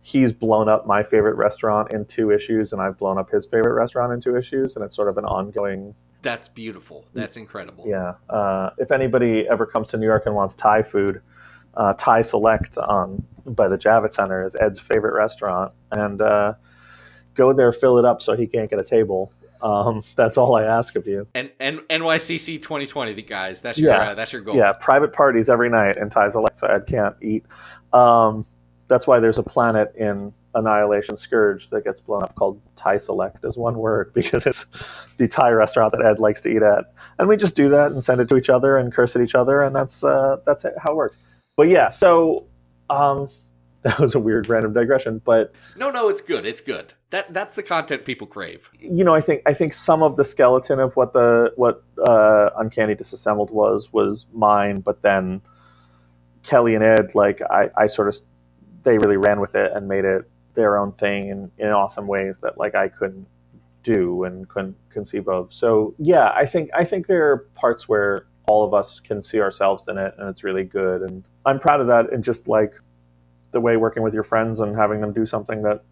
He's blown up my favorite restaurant in 2 issues, and I've blown up his favorite restaurant in 2 issues, and it's sort of an ongoing... That's beautiful. That's incredible. Yeah. If anybody ever comes to New York and wants Thai food, Thai Select by the Javits Center is Ed's favorite restaurant, and go there, fill it up so he can't get a table. That's all I ask of you. And NYCC 2020, guys, that's your goal. Yeah, private parties every night in Thai Select so Ed can't eat. That's why there's a planet in Annihilation Scourge that gets blown up called Thai Select as one word, because it's the Thai restaurant that Ed likes to eat at. And we just do that and send it to each other and curse at each other, and that's how it works. But yeah, so that was a weird random digression, but no, it's good. It's good. That's the content people crave. You know, I think some of the skeleton of what Uncanny Disassembled was mine, but then Kelly and Ed, like I sort of, they really ran with it and made it their own thing in awesome ways that like I couldn't do and couldn't conceive of. So yeah, I think there are parts where all of us can see ourselves in it, and it's really good. And I'm proud of that. And just like the way working with your friends and having them do something that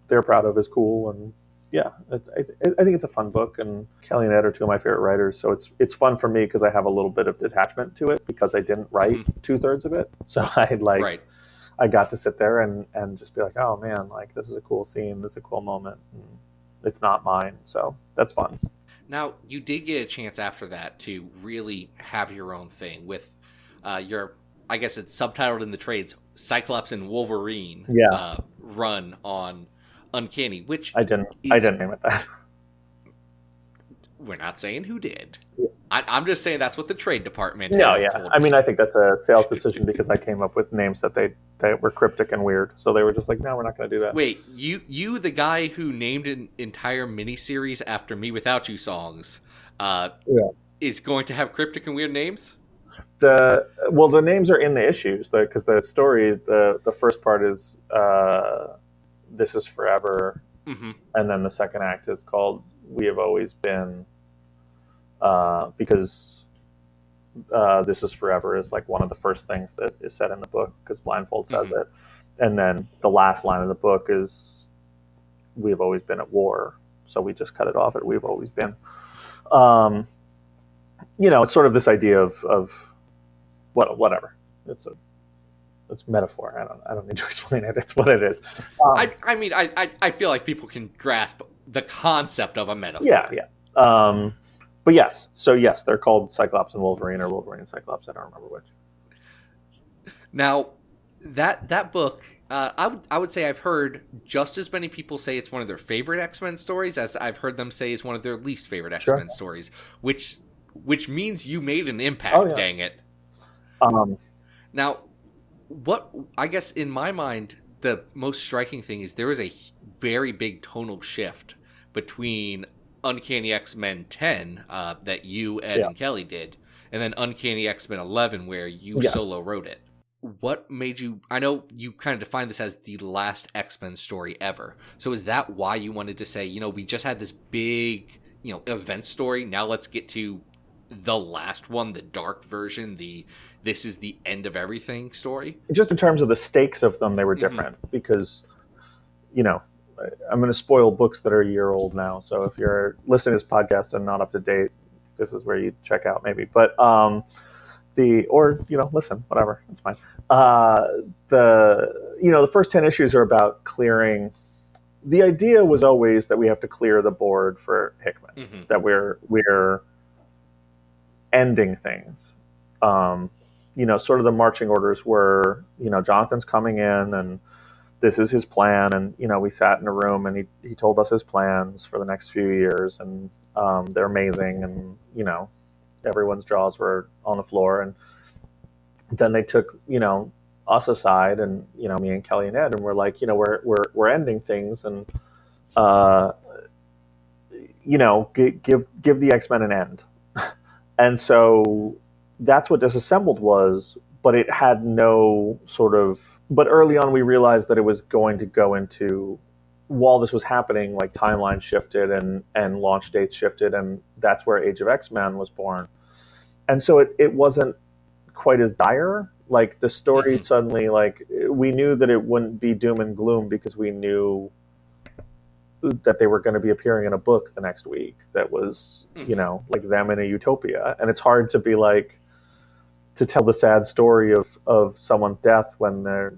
they're proud of is cool. And yeah, I think it's a fun book. And Kelly and Ed are 2 of my favorite writers, so it's fun for me because I have a little bit of detachment to it because I didn't write 2/3 of it. So I got to sit there and just be like, oh man, like this is a cool scene, this is a cool moment. And it's not mine, so that's fun. Now, you did get a chance after that to really have your own thing with your, I guess it's subtitled in the trades, Cyclops and Wolverine run on Uncanny, which I didn't name it that. We're not saying who did. Yeah. I'm just saying that's what the trade department has told me. I mean, I think that's a sales decision because I came up with names that they were cryptic and weird. So they were just like, no, we're not going to do that. Wait, you the guy who named an entire miniseries after Me Without You songs is going to have cryptic and weird names? The names are in the issues because the story, the first part is This Is Forever. Mm-hmm. And then the second act is called We Have Always Been. Because This Is Forever is like one of the first things that is said in the book because Blindfold says it. And then the last line of the book is We've Always Been at War. So we just cut it off at We've Always Been. It's sort of this idea of whatever. It's metaphor. I don't need to explain it. It's what it is. I feel like people can grasp the concept of a metaphor. Yeah. But yes, they're called Cyclops and Wolverine, or Wolverine and Cyclops. I don't remember which. Now, that book, I would say I've heard just as many people say it's one of their favorite X-Men stories as I've heard them say it's one of their least favorite X-Men stories, which means you made an impact. Dang it! Now, what I guess in my mind the most striking thing is there is a very big tonal shift between Uncanny X-Men 10 that you, Ed, and Kelly did, and then Uncanny X-Men 11 where you solo wrote it. What made you... I know you kind of defined this as the last X-Men story ever. So is that why you wanted to say, we just had this big, event story, now let's get to the last one, the dark version, this is the end of everything story? Just in terms of the stakes of them, they were different because, I'm going to spoil books that are a year old now. So if you're listening to this podcast and not up to date, this is where you check out maybe. But listen, whatever, it's fine. The first 10 issues are about clearing. The idea was always that we have to clear the board for Hickman, that we're ending things. Sort of the marching orders were, Jonathan's coming in and this is his plan. And, we sat in a room and he told us his plans for the next few years, and they're amazing. And, everyone's jaws were on the floor. And then they took, us aside, and, me and Kelly and Ed, and we're like, we're ending things, and, give the X-Men an end. And so that's what Disassembled was, but it had no sort of, but early on we realized that it was going to go into, while this was happening, like timeline shifted and launch dates shifted, and that's where Age of X-Men was born. And so it wasn't quite as dire. Like the story suddenly, like we knew that it wouldn't be doom and gloom because we knew that they were going to be appearing in a book the next week that was, like them in a utopia. And it's hard to be like, to tell the sad story of someone's death when they're,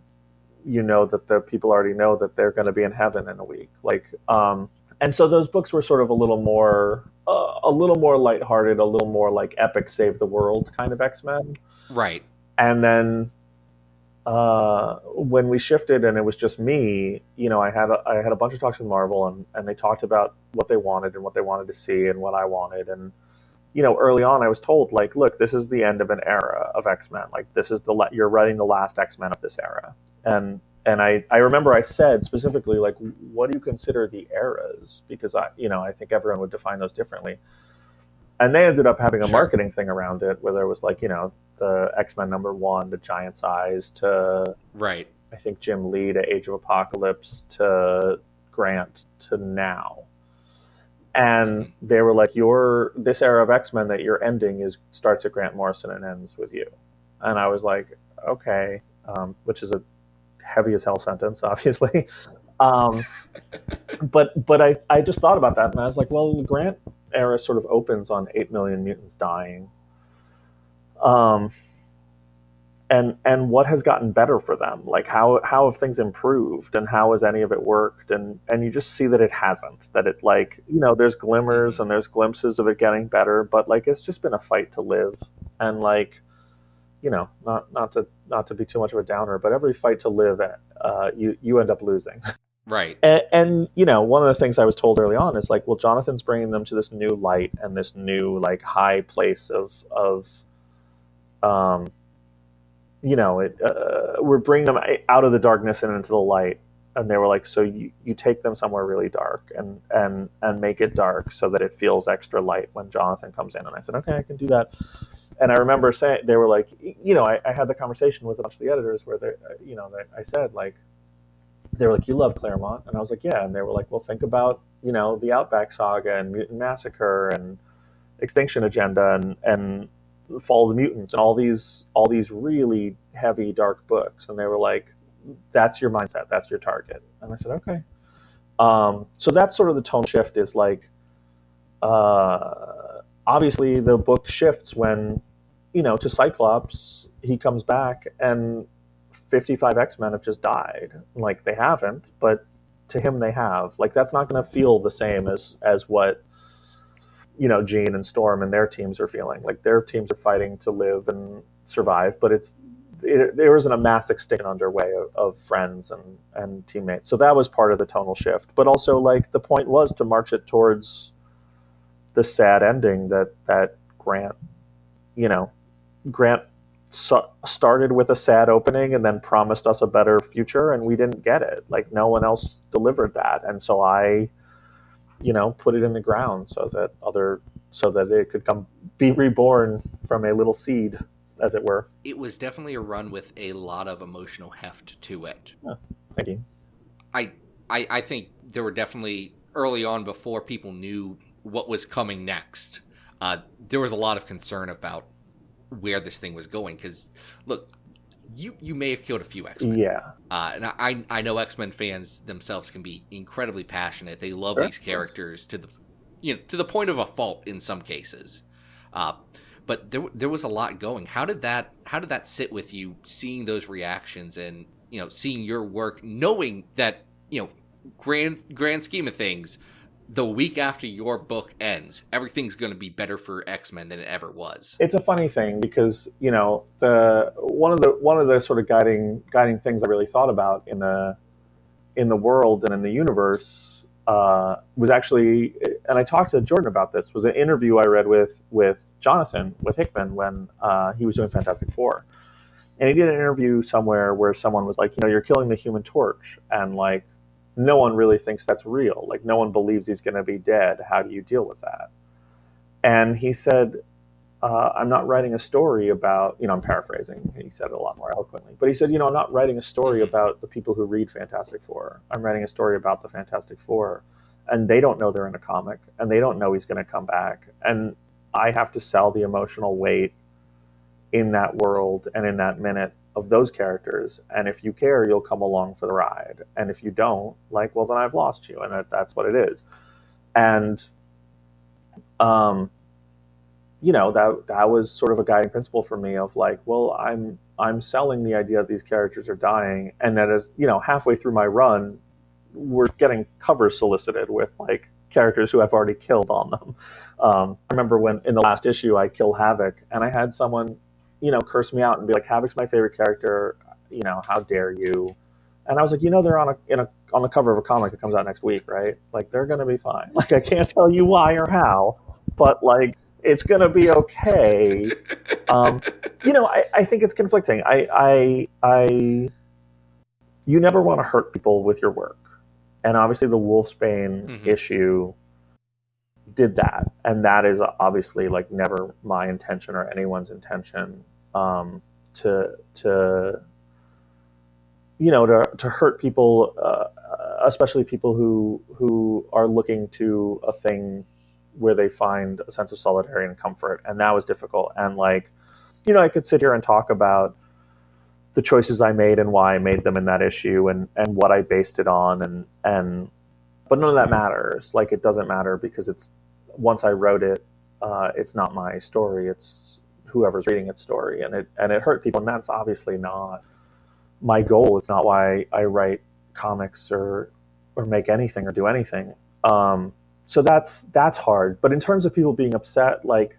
that the people already know that they're going to be in heaven in a week. Like, and so those books were sort of a little more lighthearted, a little more like epic save the world kind of X-Men. Right. And then when we shifted and it was just me, I had a bunch of talks with Marvel, and they talked about what they wanted and what they wanted to see and what I wanted. And, early on I was told, like, look, this is the end of an era of X-Men. Like, this is you're writing the last X-Men of this era. And I remember I said specifically, like, what do you consider the eras? Because I think everyone would define those differently. And they ended up having a marketing thing around it where there was like, the X-Men #1 to Giant Size to, right, I think Jim Lee to Age of Apocalypse to Grant to now. And they were like, this era of X-Men that you're ending starts at Grant Morrison and ends with you. And I was like, okay, which is a heavy as hell sentence, obviously. But I just thought about that, and I was like, well, the Grant era sort of opens on 8 million mutants dying. And what has gotten better for them? Like, how have things improved, and how has any of it worked? And you just see that it hasn't. That it, like, there's glimmers and there's glimpses of it getting better, but like it's just been a fight to live. And like, not to be too much of a downer, but every fight to live, you end up losing. Right. And one of the things I was told early on is like, well, Jonathan's bringing them to this new light and this new like high place of we're bringing them out of the darkness and into the light. And they were like, so you take them somewhere really dark and make it dark so that it feels extra light when Jonathan comes in. And I said, okay, I can do that. And I remember saying, they were like, I had the conversation with a bunch of the editors where I said, like, they were like, you love Claremont? And I was like, yeah. And they were like, well, think about, the Outback Saga and Mutant Massacre and Extinction Agenda and Fall of the Mutants and all these really heavy, dark books. And they were like, that's your mindset, that's your target. And I said, okay. So that's sort of the tone shift, is like, obviously the book shifts when, to Cyclops, he comes back and 55 X-Men have just died. Like, they haven't, but to him they have. Like, that's not going to feel the same as what, Jean and Storm and their teams are feeling. Like, their teams are fighting to live and survive, but there isn't a mass extinction underway of friends and teammates. So that was part of the tonal shift. But also, like, the point was to march it towards the sad ending that Grant started with a sad opening and then promised us a better future, and we didn't get it. Like, no one else delivered that. And so I, put it in the ground so that it could be reborn from a little seed, as it were. It was definitely a run with a lot of emotional heft to it. Oh, thank you. I think there were definitely, early on, before people knew what was coming next, there was a lot of concern about where this thing was going. Because, look, you may have killed a few X-Men. Yeah. And I know X-Men fans themselves can be incredibly passionate. They love these characters to the point of a fault in some cases. But there was a lot going. How did that sit with you, seeing those reactions and seeing your work, knowing that grand scheme of things, the week after your book ends, everything's going to be better for X-Men than it ever was? It's a funny thing because the one of the sort of guiding things I really thought about in the world and in the universe was actually, and I talked to Jordan about this, was an interview I read with Jonathan with Hickman when he was doing Fantastic Four, and he did an interview somewhere where someone was like, you're killing the Human Torch, and like, no one really thinks that's real. Like, no one believes he's going to be dead. How do you deal with that? And he said, I'm not writing a story about, I'm paraphrasing. He said it a lot more eloquently. But he said, I'm not writing a story about the people who read Fantastic Four. I'm writing a story about the Fantastic Four. And they don't know they're in a comic. And they don't know he's going to come back. And I have to sell the emotional weight in that world and in that minute of those characters, and if you care, you'll come along for the ride, and if you don't, like, well, then I've lost you, and that's what it is. And that was sort of a guiding principle for me of like, well, I'm selling the idea that these characters are dying, and that is, halfway through my run, we're getting covers solicited with like characters who I've already killed on them. I remember when in the last issue I killed Havoc, and I had someone curse me out and be like, Havoc's my favorite character, how dare you? And I was like, they're on the cover of a comic that comes out next week, right? Like, they're gonna be fine. Like, I can't tell you why or how, but like, it's gonna be okay. I think it's conflicting. You never want to hurt people with your work, and obviously the Wolfsbane issue did that, and that is obviously like never my intention or anyone's intention to hurt people, especially people who are looking to a thing where they find a sense of solidarity and comfort. And that was difficult. And like, I could sit here and talk about the choices I made and why I made them in that issue and what I based it on, but none of that matters. Like, it doesn't matter because once I wrote it, it's not my story. It's whoever's reading its story, and it hurt people, and that's obviously not my goal. It's not why I write comics or make anything or do anything. So that's hard. But in terms of people being upset, like,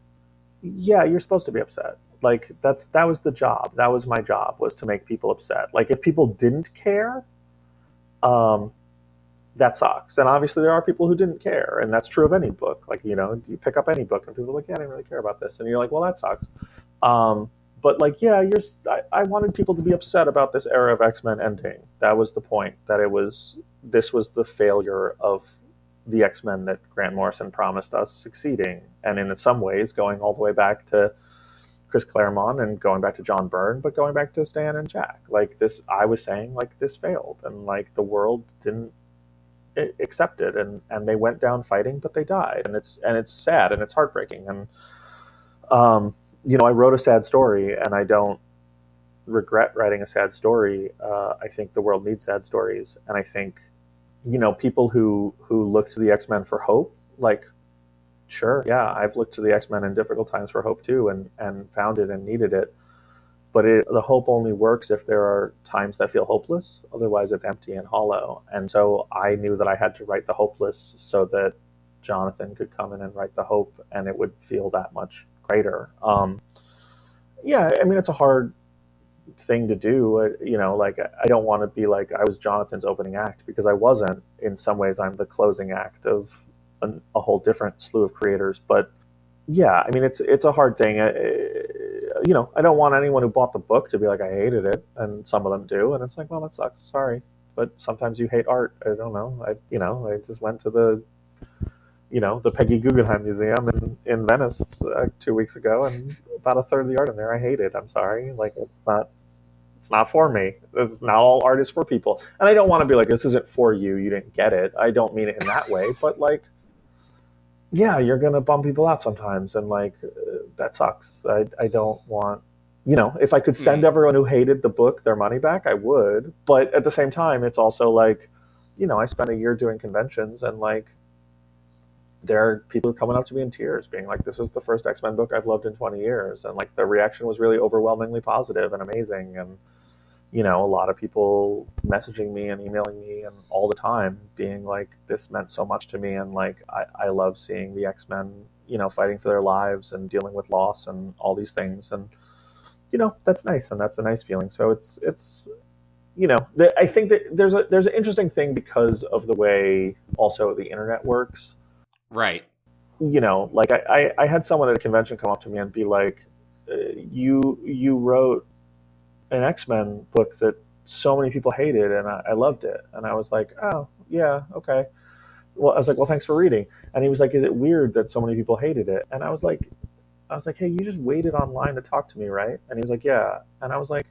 yeah, you're supposed to be upset. Like, that was the job. That was my job, was to make people upset. Like, if people didn't care, that sucks. And obviously there are people who didn't care, and that's true of any book. Like, you pick up any book and people are like, yeah, I didn't really care about this, and you're like, well, that sucks. But like, yeah, I wanted people to be upset about this era of X-Men ending. That was the point, that this was the failure of the X-Men that Grant Morrison promised us succeeding, and in some ways going all the way back to Chris Claremont and going back to John Byrne, but going back to Stan and Jack. Like, this, I was saying, like, this failed, and like, the world didn't accept it, and they went down fighting, but they died, and it's sad and it's heartbreaking. And I wrote a sad story, and I don't regret writing a sad story. I think the world needs sad stories, and I think people who look to the X-Men for hope, like, sure, yeah, I've looked to the X-Men in difficult times for hope too, and found it and needed it. But the hope only works if there are times that feel hopeless. Otherwise, it's empty and hollow. And so I knew that I had to write the hopeless so that Jonathan could come in and write the hope, and it would feel that much greater. Yeah, I mean, it's a hard thing to do. Like, I don't want to be like I was Jonathan's opening act, because I wasn't. In some ways, I'm the closing act of a whole different slew of creators. But yeah, I mean, it's a hard thing. I don't want anyone who bought the book to be like, I hated it, and some of them do, and it's like, well, that sucks. Sorry, but sometimes you hate art. I don't know. I just went to the Peggy Guggenheim Museum in Venice 2 weeks ago, and about a third of the art in there I hated. I'm sorry. Like, it's not for me. It's not all art is for people, and I don't want to be like, this isn't for you. You didn't get it. I don't mean it in that way, but like, yeah, you're gonna bum people out sometimes, and like that sucks. I don't want, if I could send Mm, everyone who hated the book their money back, I would. But at the same time, it's also like, I spent a year doing conventions, and like there are people who are coming up to me in tears, being like, "This is the first X-Men book I've loved in 20 years," and like the reaction was really overwhelmingly positive and amazing, and a lot of people messaging me and emailing me and all the time being like, this meant so much to me. And like, I love seeing the X-Men, fighting for their lives and dealing with loss and all these things. And, that's nice. And that's a nice feeling. So it's, I think that there's an interesting thing because of the way also the internet works. right. Like I had someone at a convention come up to me and be like, you wrote an X-Men book that so many people hated, and I loved it. And I was like, oh, yeah, okay. Well, I was like, well, thanks for reading. And he was like, is it weird that so many people hated it? And I was like, hey, you just waited online to talk to me, right? And he was like, yeah. And I was like,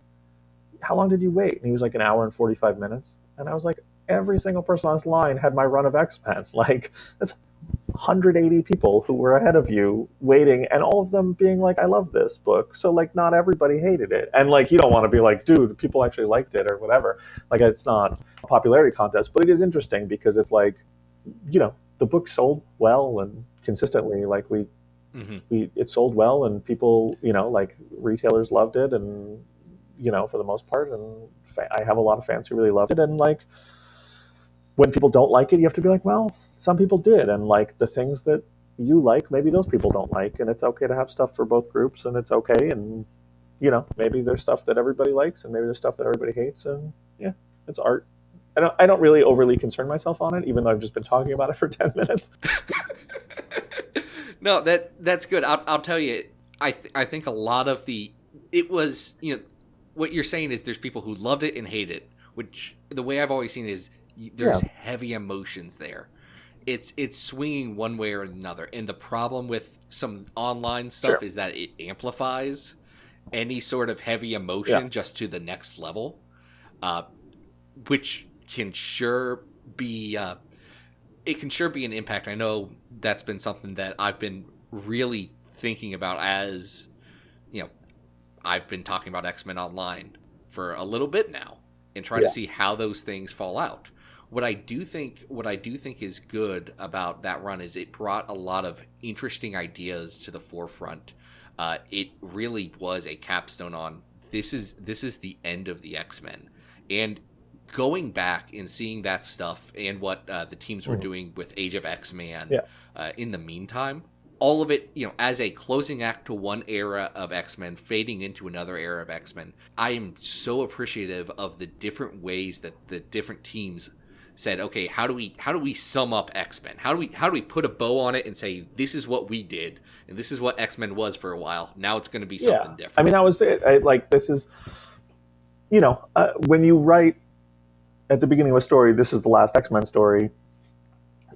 how long did you wait? And he was like, an hour and 45 minutes. And I was like, every single person on this line had my run of X-Men. Like, that's 180 people who were ahead of you waiting, and all of them being like, I love this book. So like not everybody hated it, and like you don't want to be like, dude, people actually liked it or whatever. Like it's not a popularity contest, but it is interesting because it's like, the book sold well and consistently. Like Hmm. we it sold well, and people, like retailers loved it, and for the most part, and I have a lot of fans who really loved it. And like when people don't like it, you have to be like, well, some people did, and like the things that you like, maybe those people don't like, and it's okay to have stuff for both groups, and it's okay, and maybe there's stuff that everybody likes, and maybe there's stuff that everybody hates, and yeah, it's art. I don't really overly concern myself on it, even though I've just been talking about it for 10 minutes. No, that's good. I'll tell you. I think a lot of it was, what you're saying is there's people who loved it and hate it, which the way I've always seen it is Yeah, there's heavy emotions there. It's swinging one way or another, and the problem with some online stuff sure. is that it amplifies any sort of heavy Yeah, emotion just to the next level, uh, which can sure be it can sure be an impact. I know that's been something that I've been really thinking about as, you know, I've been talking about X-Men Online for a little bit now and trying to yeah, see how those things fall out. What I do think is good about that run is it brought a lot of interesting ideas to the forefront. It really was a capstone on this is the end of the X-Men, and going back and seeing that stuff and what the teams were mhm, doing with Age of X-Man yeah, in the meantime, all of it, as a closing act to one era of X-Men, fading into another era of X-Men, I am so appreciative of the different ways that the different teams said, okay, how do we sum up X-Men? How do we put a bow on it and say this is what we did and this is what X-Men was for a while. Now it's going to be yeah. something I mean, different. that was it. Like this is, when you write at the beginning of a story, this is the last X-Men story,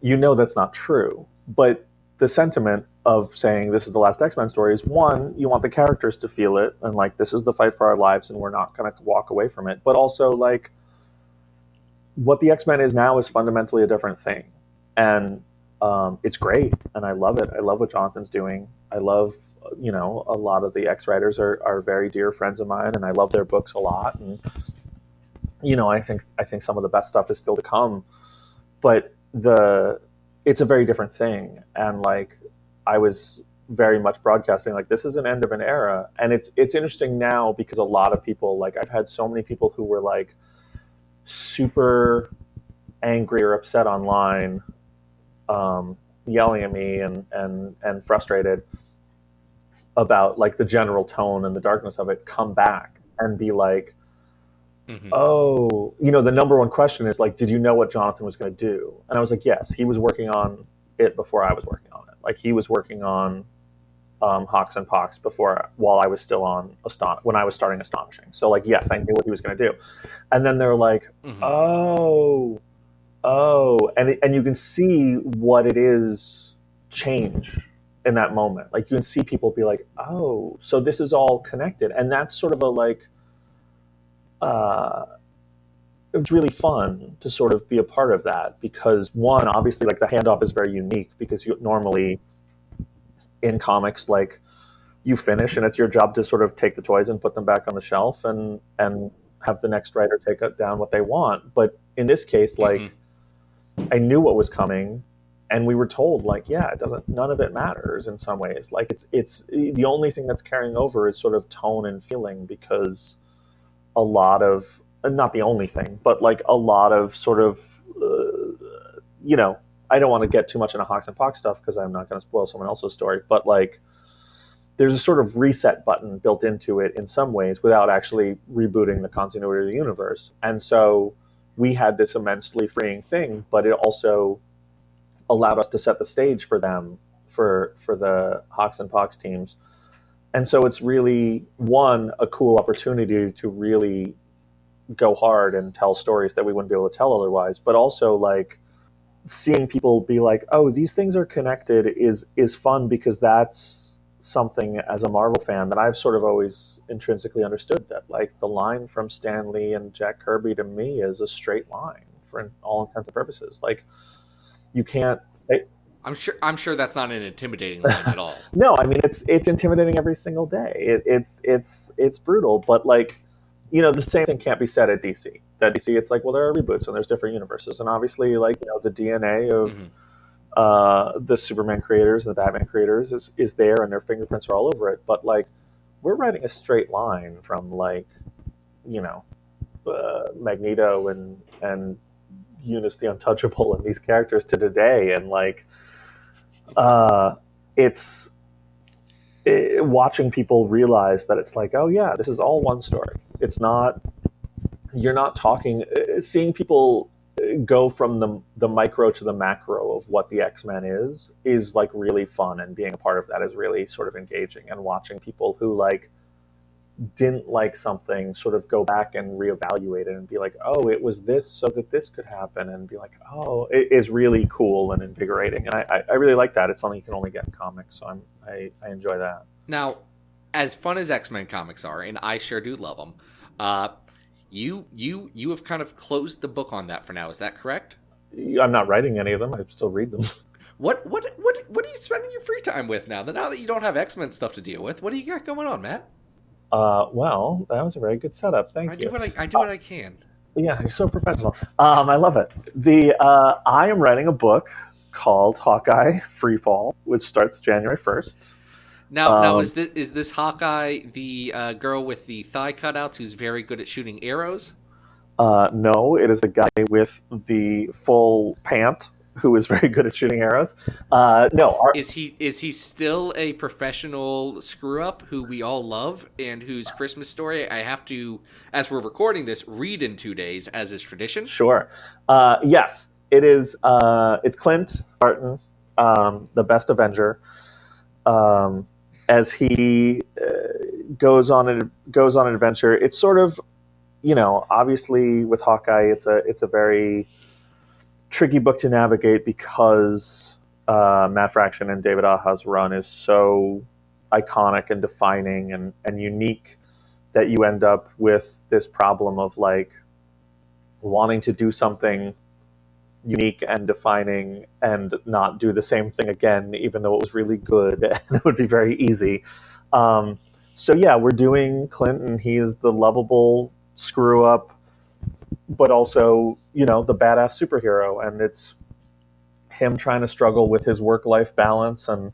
that's not true. But the sentiment of saying this is the last X-Men story is, one, you want the characters to feel it, and like this is the fight for our lives and we're not going to walk away from it. But also like what the X-Men is now is fundamentally a different thing. And it's great, and I love it. I love what Jonathan's doing. I love, a lot of the X writers are very dear friends of mine, and I love their books a lot. And I think some of the best stuff is still to come. But it's a very different thing, and like I was very much broadcasting like this is an end of an era, and it's interesting now because a lot of people, like I've had so many people who were like super angry or upset online, yelling at me and frustrated about like the general tone and the darkness of it, come back and be like, Hmm. oh, the number one question is like, did you know what Jonathan was going to do? And I was like, yes, he was working on it before I was working on it. Like he was working on Hawks and Pox while I was still on when I was starting Astonishing. So like, yes, I knew what he was going to do. And then they're like, Hmm. oh, and you can see what it is change in that moment. Like you can see people be like, oh, so this is all connected, and that's sort of a like, uh, it was really fun to sort of be a part of that because one, obviously, like the handoff is very unique because you normally in comics, like you finish and it's your job to sort of take the toys and put them back on the shelf and have the next writer take down what they want. But in this case, like I knew what was coming, and we were told like, yeah, it doesn't. None of it matters in some ways. Like it's the only thing that's carrying over is sort of tone and feeling because a lot of not the only thing, but like a lot of sort of you know. I don't want to get too much into Hawks and Pox stuff because I'm not going to spoil someone else's story, but like there's a sort of reset button built into it in some ways without actually rebooting the continuity of the universe. And so we had this immensely freeing thing, but it also allowed us to set the stage for them for the Hawks and Pox teams. And so it's really one a cool opportunity to really go hard and tell stories that we wouldn't be able to tell otherwise, but also like seeing people be like, "Oh, these things are connected," is fun because that's something as a Marvel fan that I've sort of always intrinsically understood that like the line from Stan Lee and Jack Kirby to me is a straight line for all intents and purposes. Like you can't say. I'm sure that's not an intimidating line at all. No, I mean it's intimidating every single day. It's brutal, but like the same thing can't be said at DC. At DC, it's like, well, there are reboots and there's different universes, and obviously, like the DNA of the Superman creators and the Batman creators is there, and their fingerprints are all over it. But like, we're writing a straight line from like, Magneto and Eunice the Untouchable and these characters to today, and like, it's watching people realize that it's like, oh yeah, this is all one story. It's not. You're not talking. Seeing people go from the micro to the macro of what the X-Men is like really fun, and being a part of that is really sort of engaging. And watching people who like didn't like something sort of go back and reevaluate it and be like, oh, it was this so that this could happen, and be like, oh, it is really cool and invigorating. And I really like that. It's something you can only get in comics, so I enjoy that. Now, as fun as X-Men comics are, and I sure do love them, you have kind of closed the book on that for now. Is that correct? I'm not writing any of them. I still read them. What are you spending your free time with now? Now that you don't have X-Men stuff to deal with, what do you got going on, Matt? Well, that was a very good setup. Thank you. I do what I can. Yeah, you're so professional. I love it. I am writing a book called Hawkeye Freefall, which starts January 1st. Now is this Hawkeye the girl with the thigh cutouts who's very good at shooting arrows? No, it is the guy with the full pant who is very good at shooting arrows. Is he still a professional screw up who we all love and whose Christmas story I have to, as we're recording this, read in 2 days as is tradition? Sure. Yes, it is. It's Clint Barton, the best Avenger. As he goes on an adventure, it's sort of, obviously with Hawkeye, it's a very tricky book to navigate because Matt Fraction and David Aja's run is so iconic and defining and unique that you end up with this problem of like wanting to do something unique and defining and not do the same thing again, even though it was really good and it would be very easy. So yeah, we're doing Clinton. He is the lovable screw up, but also, the badass superhero. And it's him trying to struggle with his work-life balance and,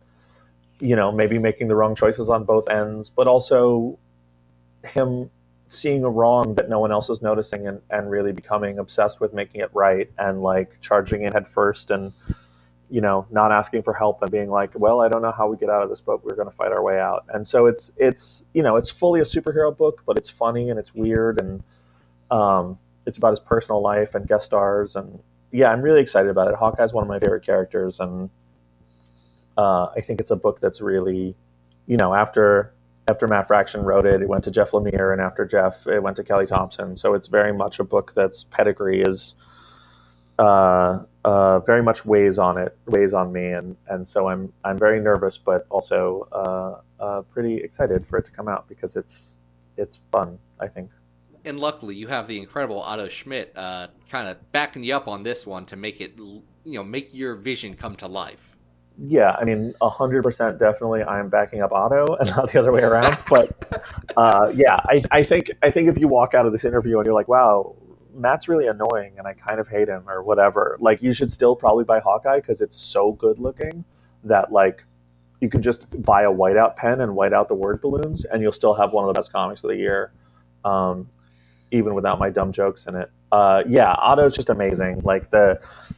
maybe making the wrong choices on both ends, but also him seeing a wrong that no one else is noticing and really becoming obsessed with making it right and like charging in head first and not asking for help and being like, well, I don't know how we get out of this, but we're going to fight our way out. And so it's fully a superhero book, but it's funny and it's weird and it's about his personal life and guest stars, and yeah, I'm really excited about it. Hawkeye's one of my favorite characters, and I think it's a book that's really, after Matt Fraction wrote it, it went to Jeff Lemire, and after Jeff, it went to Kelly Thompson. So it's very much a book that's pedigree is very much weighs on me, and so I'm very nervous, but also pretty excited for it to come out because it's fun, I think. And luckily, you have the incredible Otto Schmidt kind of backing you up on this one to make it, make your vision come to life. Yeah, I mean, 100% definitely I'm backing up Otto and not the other way around. But yeah, I think if you walk out of this interview and you're like, wow, Matt's really annoying and I kind of hate him or whatever, like you should still probably buy Hawkeye because it's so good looking that like you could just buy a whiteout pen and white out the word balloons and you'll still have one of the best comics of the year. Even without my dumb jokes in it. Yeah, Otto's just amazing. Like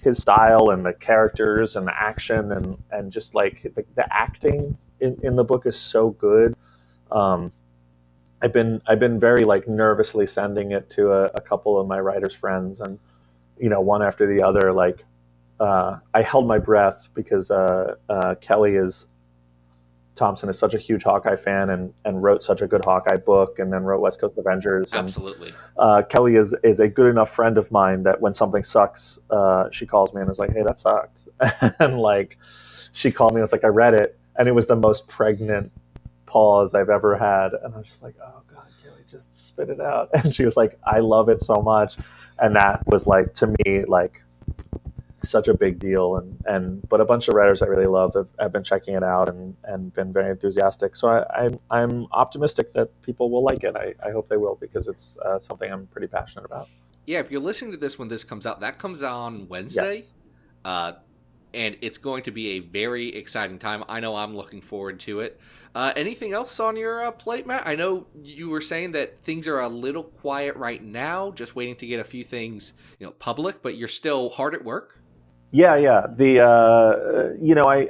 his style and the characters and the action and just like the acting in the book is so good. I've been very like nervously sending it to a couple of my writers friends and one after the other. Like I held my breath because Kelly Thompson is such a huge Hawkeye fan and wrote such a good Hawkeye book and then wrote West Coast Avengers. And, absolutely. Kelly is a good enough friend of mine that when something sucks, she calls me and is like, hey, that sucked. And like, she called me and was like, I read it. And it was the most pregnant pause I've ever had. And I was just like, oh God, Kelly, just spit it out. And she was like, I love it so much. And that was like, to me, like, such a big deal, but a bunch of writers I really love have been checking it out and been very enthusiastic. So I'm optimistic that people will like it. I hope they will because it's something I'm pretty passionate about. Yeah, if you're listening to this when this comes out, that comes out on Wednesday. Yes. And it's going to be a very exciting time. I know I'm looking forward to it. Anything else on your plate, Matt? I know you were saying that things are a little quiet right now, just waiting to get a few things public, but you're still hard at work. Yeah. The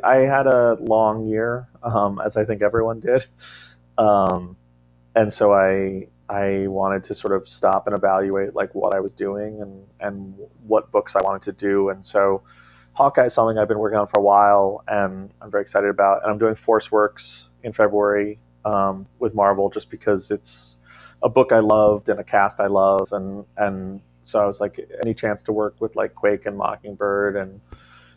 I had a long year, as I think everyone did, and so I wanted to sort of stop and evaluate like what I was doing and what books I wanted to do, and so Hawkeye is something I've been working on for a while, and I'm very excited about. And I'm doing Force Works in February with Marvel, just because it's a book I loved and a cast I love, and so I was like, any chance to work with like Quake and Mockingbird and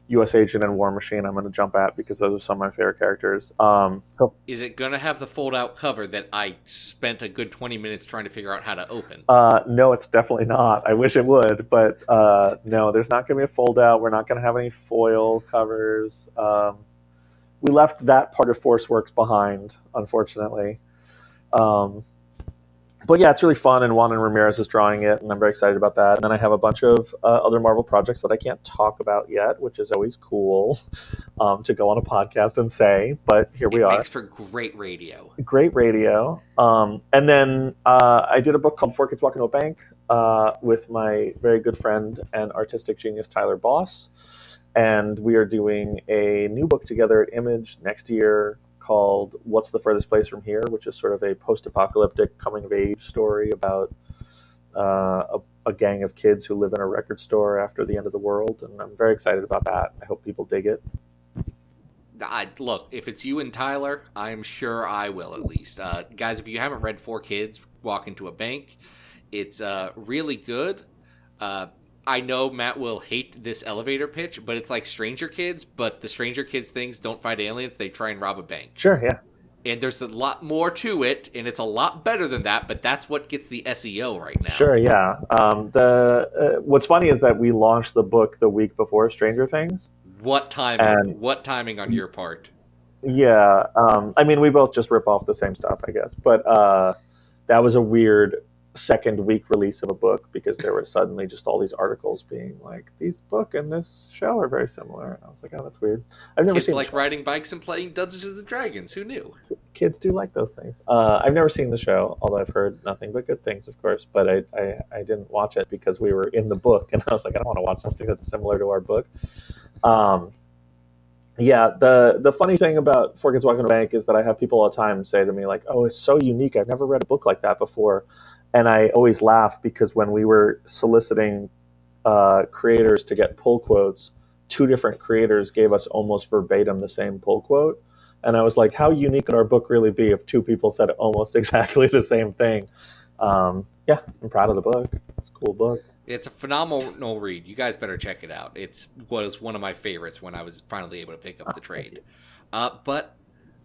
U.S. Agent and War Machine, I'm going to jump at because those are some of my favorite characters. So is it going to have the fold-out cover that I spent a good 20 minutes trying to figure out how to open? No, it's definitely not. I wish it would, but no, there's not going to be a fold-out. We're not going to have any foil covers. We left that part of Force Works behind, unfortunately. But yeah, it's really fun, and Juan and Ramirez is drawing it, and I'm very excited about that. And then I have a bunch of other Marvel projects that I can't talk about yet, which is always cool to go on a podcast and say, but here we are. It makes for great radio. Great radio. And then I did a book called Four Kids Walk Into a Bank with my very good friend and artistic genius, Tyler Boss. And we are doing a new book together at Image next year called What's the Furthest Place from Here, which is sort of a post-apocalyptic coming-of-age story about a gang of kids who live in a record store after the end of the world, and I'm very excited about that. I hope people dig it. Look, if it's you and Tyler, I'm sure I will at least. Guys, if you haven't read Four Kids Walk Into a Bank, it's really good. I know Matt will hate this elevator pitch, but it's like Stranger Kids, but the Stranger Kids things don't fight aliens, they try and rob a bank. Sure, yeah. And there's a lot more to it, and it's a lot better than that, but that's what gets the SEO right now. Sure, yeah. What's funny is that we launched the book the week before Stranger Things. What timing on your part? Yeah, I mean, we both just rip off the same stuff, I guess. But that was a weird second week release of a book because there were suddenly just all these articles being like, these book and this show are very similar. And I was like, oh, that's weird. I've never seen like riding bikes and playing Dungeons and Dragons. Who knew? Kids do like those things. I've never seen the show, although I've heard nothing but good things, of course. But I didn't watch it because we were in the book, and I was like, I don't want to watch something that's similar to our book. Yeah, the funny thing about Four Kids Walking to a Bank is that I have people all the time say to me like, oh, it's so unique. I've never read a book like that before. And I always laugh because when we were soliciting creators to get pull quotes, two different creators gave us almost verbatim the same pull quote. And I was like, how unique could our book really be if two people said almost exactly the same thing? Yeah, I'm proud of the book. It's a cool book. It's a phenomenal read. You guys better check it out. It was one of my favorites when I was finally able to pick up the trade. But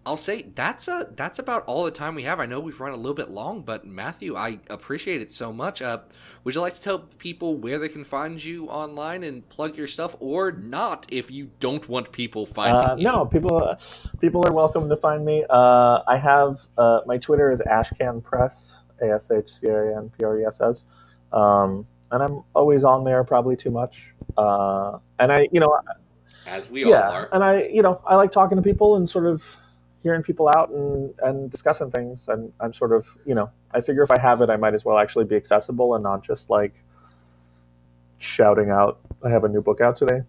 I'll say that's about all the time we have. I know we've run a little bit long, but Matthew, I appreciate it so much. Would you like to tell people where they can find you online and plug your stuff, or not if you don't want people finding you? No, people are welcome to find me. I have my Twitter is ashcanpress, ASHCANPRESS, and I'm always on there, probably too much. And I, As we all are. and I like talking to people and sort of hearing people out and discussing things. And I'm sort of, I figure if I have it, I might as well actually be accessible and not just like shouting out, I have a new book out today.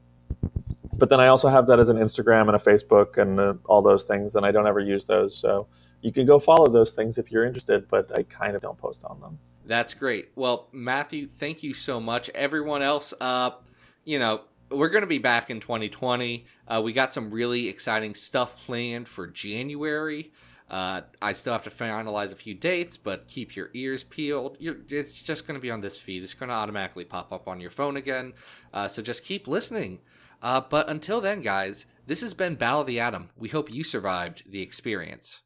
But then I also have that as an Instagram and a Facebook and all those things, and I don't ever use those. So you can go follow those things if you're interested, but I kind of don't post on them. That's great. Well, Matthew, thank you so much. Everyone else, we're going to be back in 2020. We got some really exciting stuff planned for January. I still have to finalize a few dates, but keep your ears peeled. It's just going to be on this feed. It's going to automatically pop up on your phone again. So just keep listening. But until then, guys, this has been Battle of the Atom. We hope you survived the experience.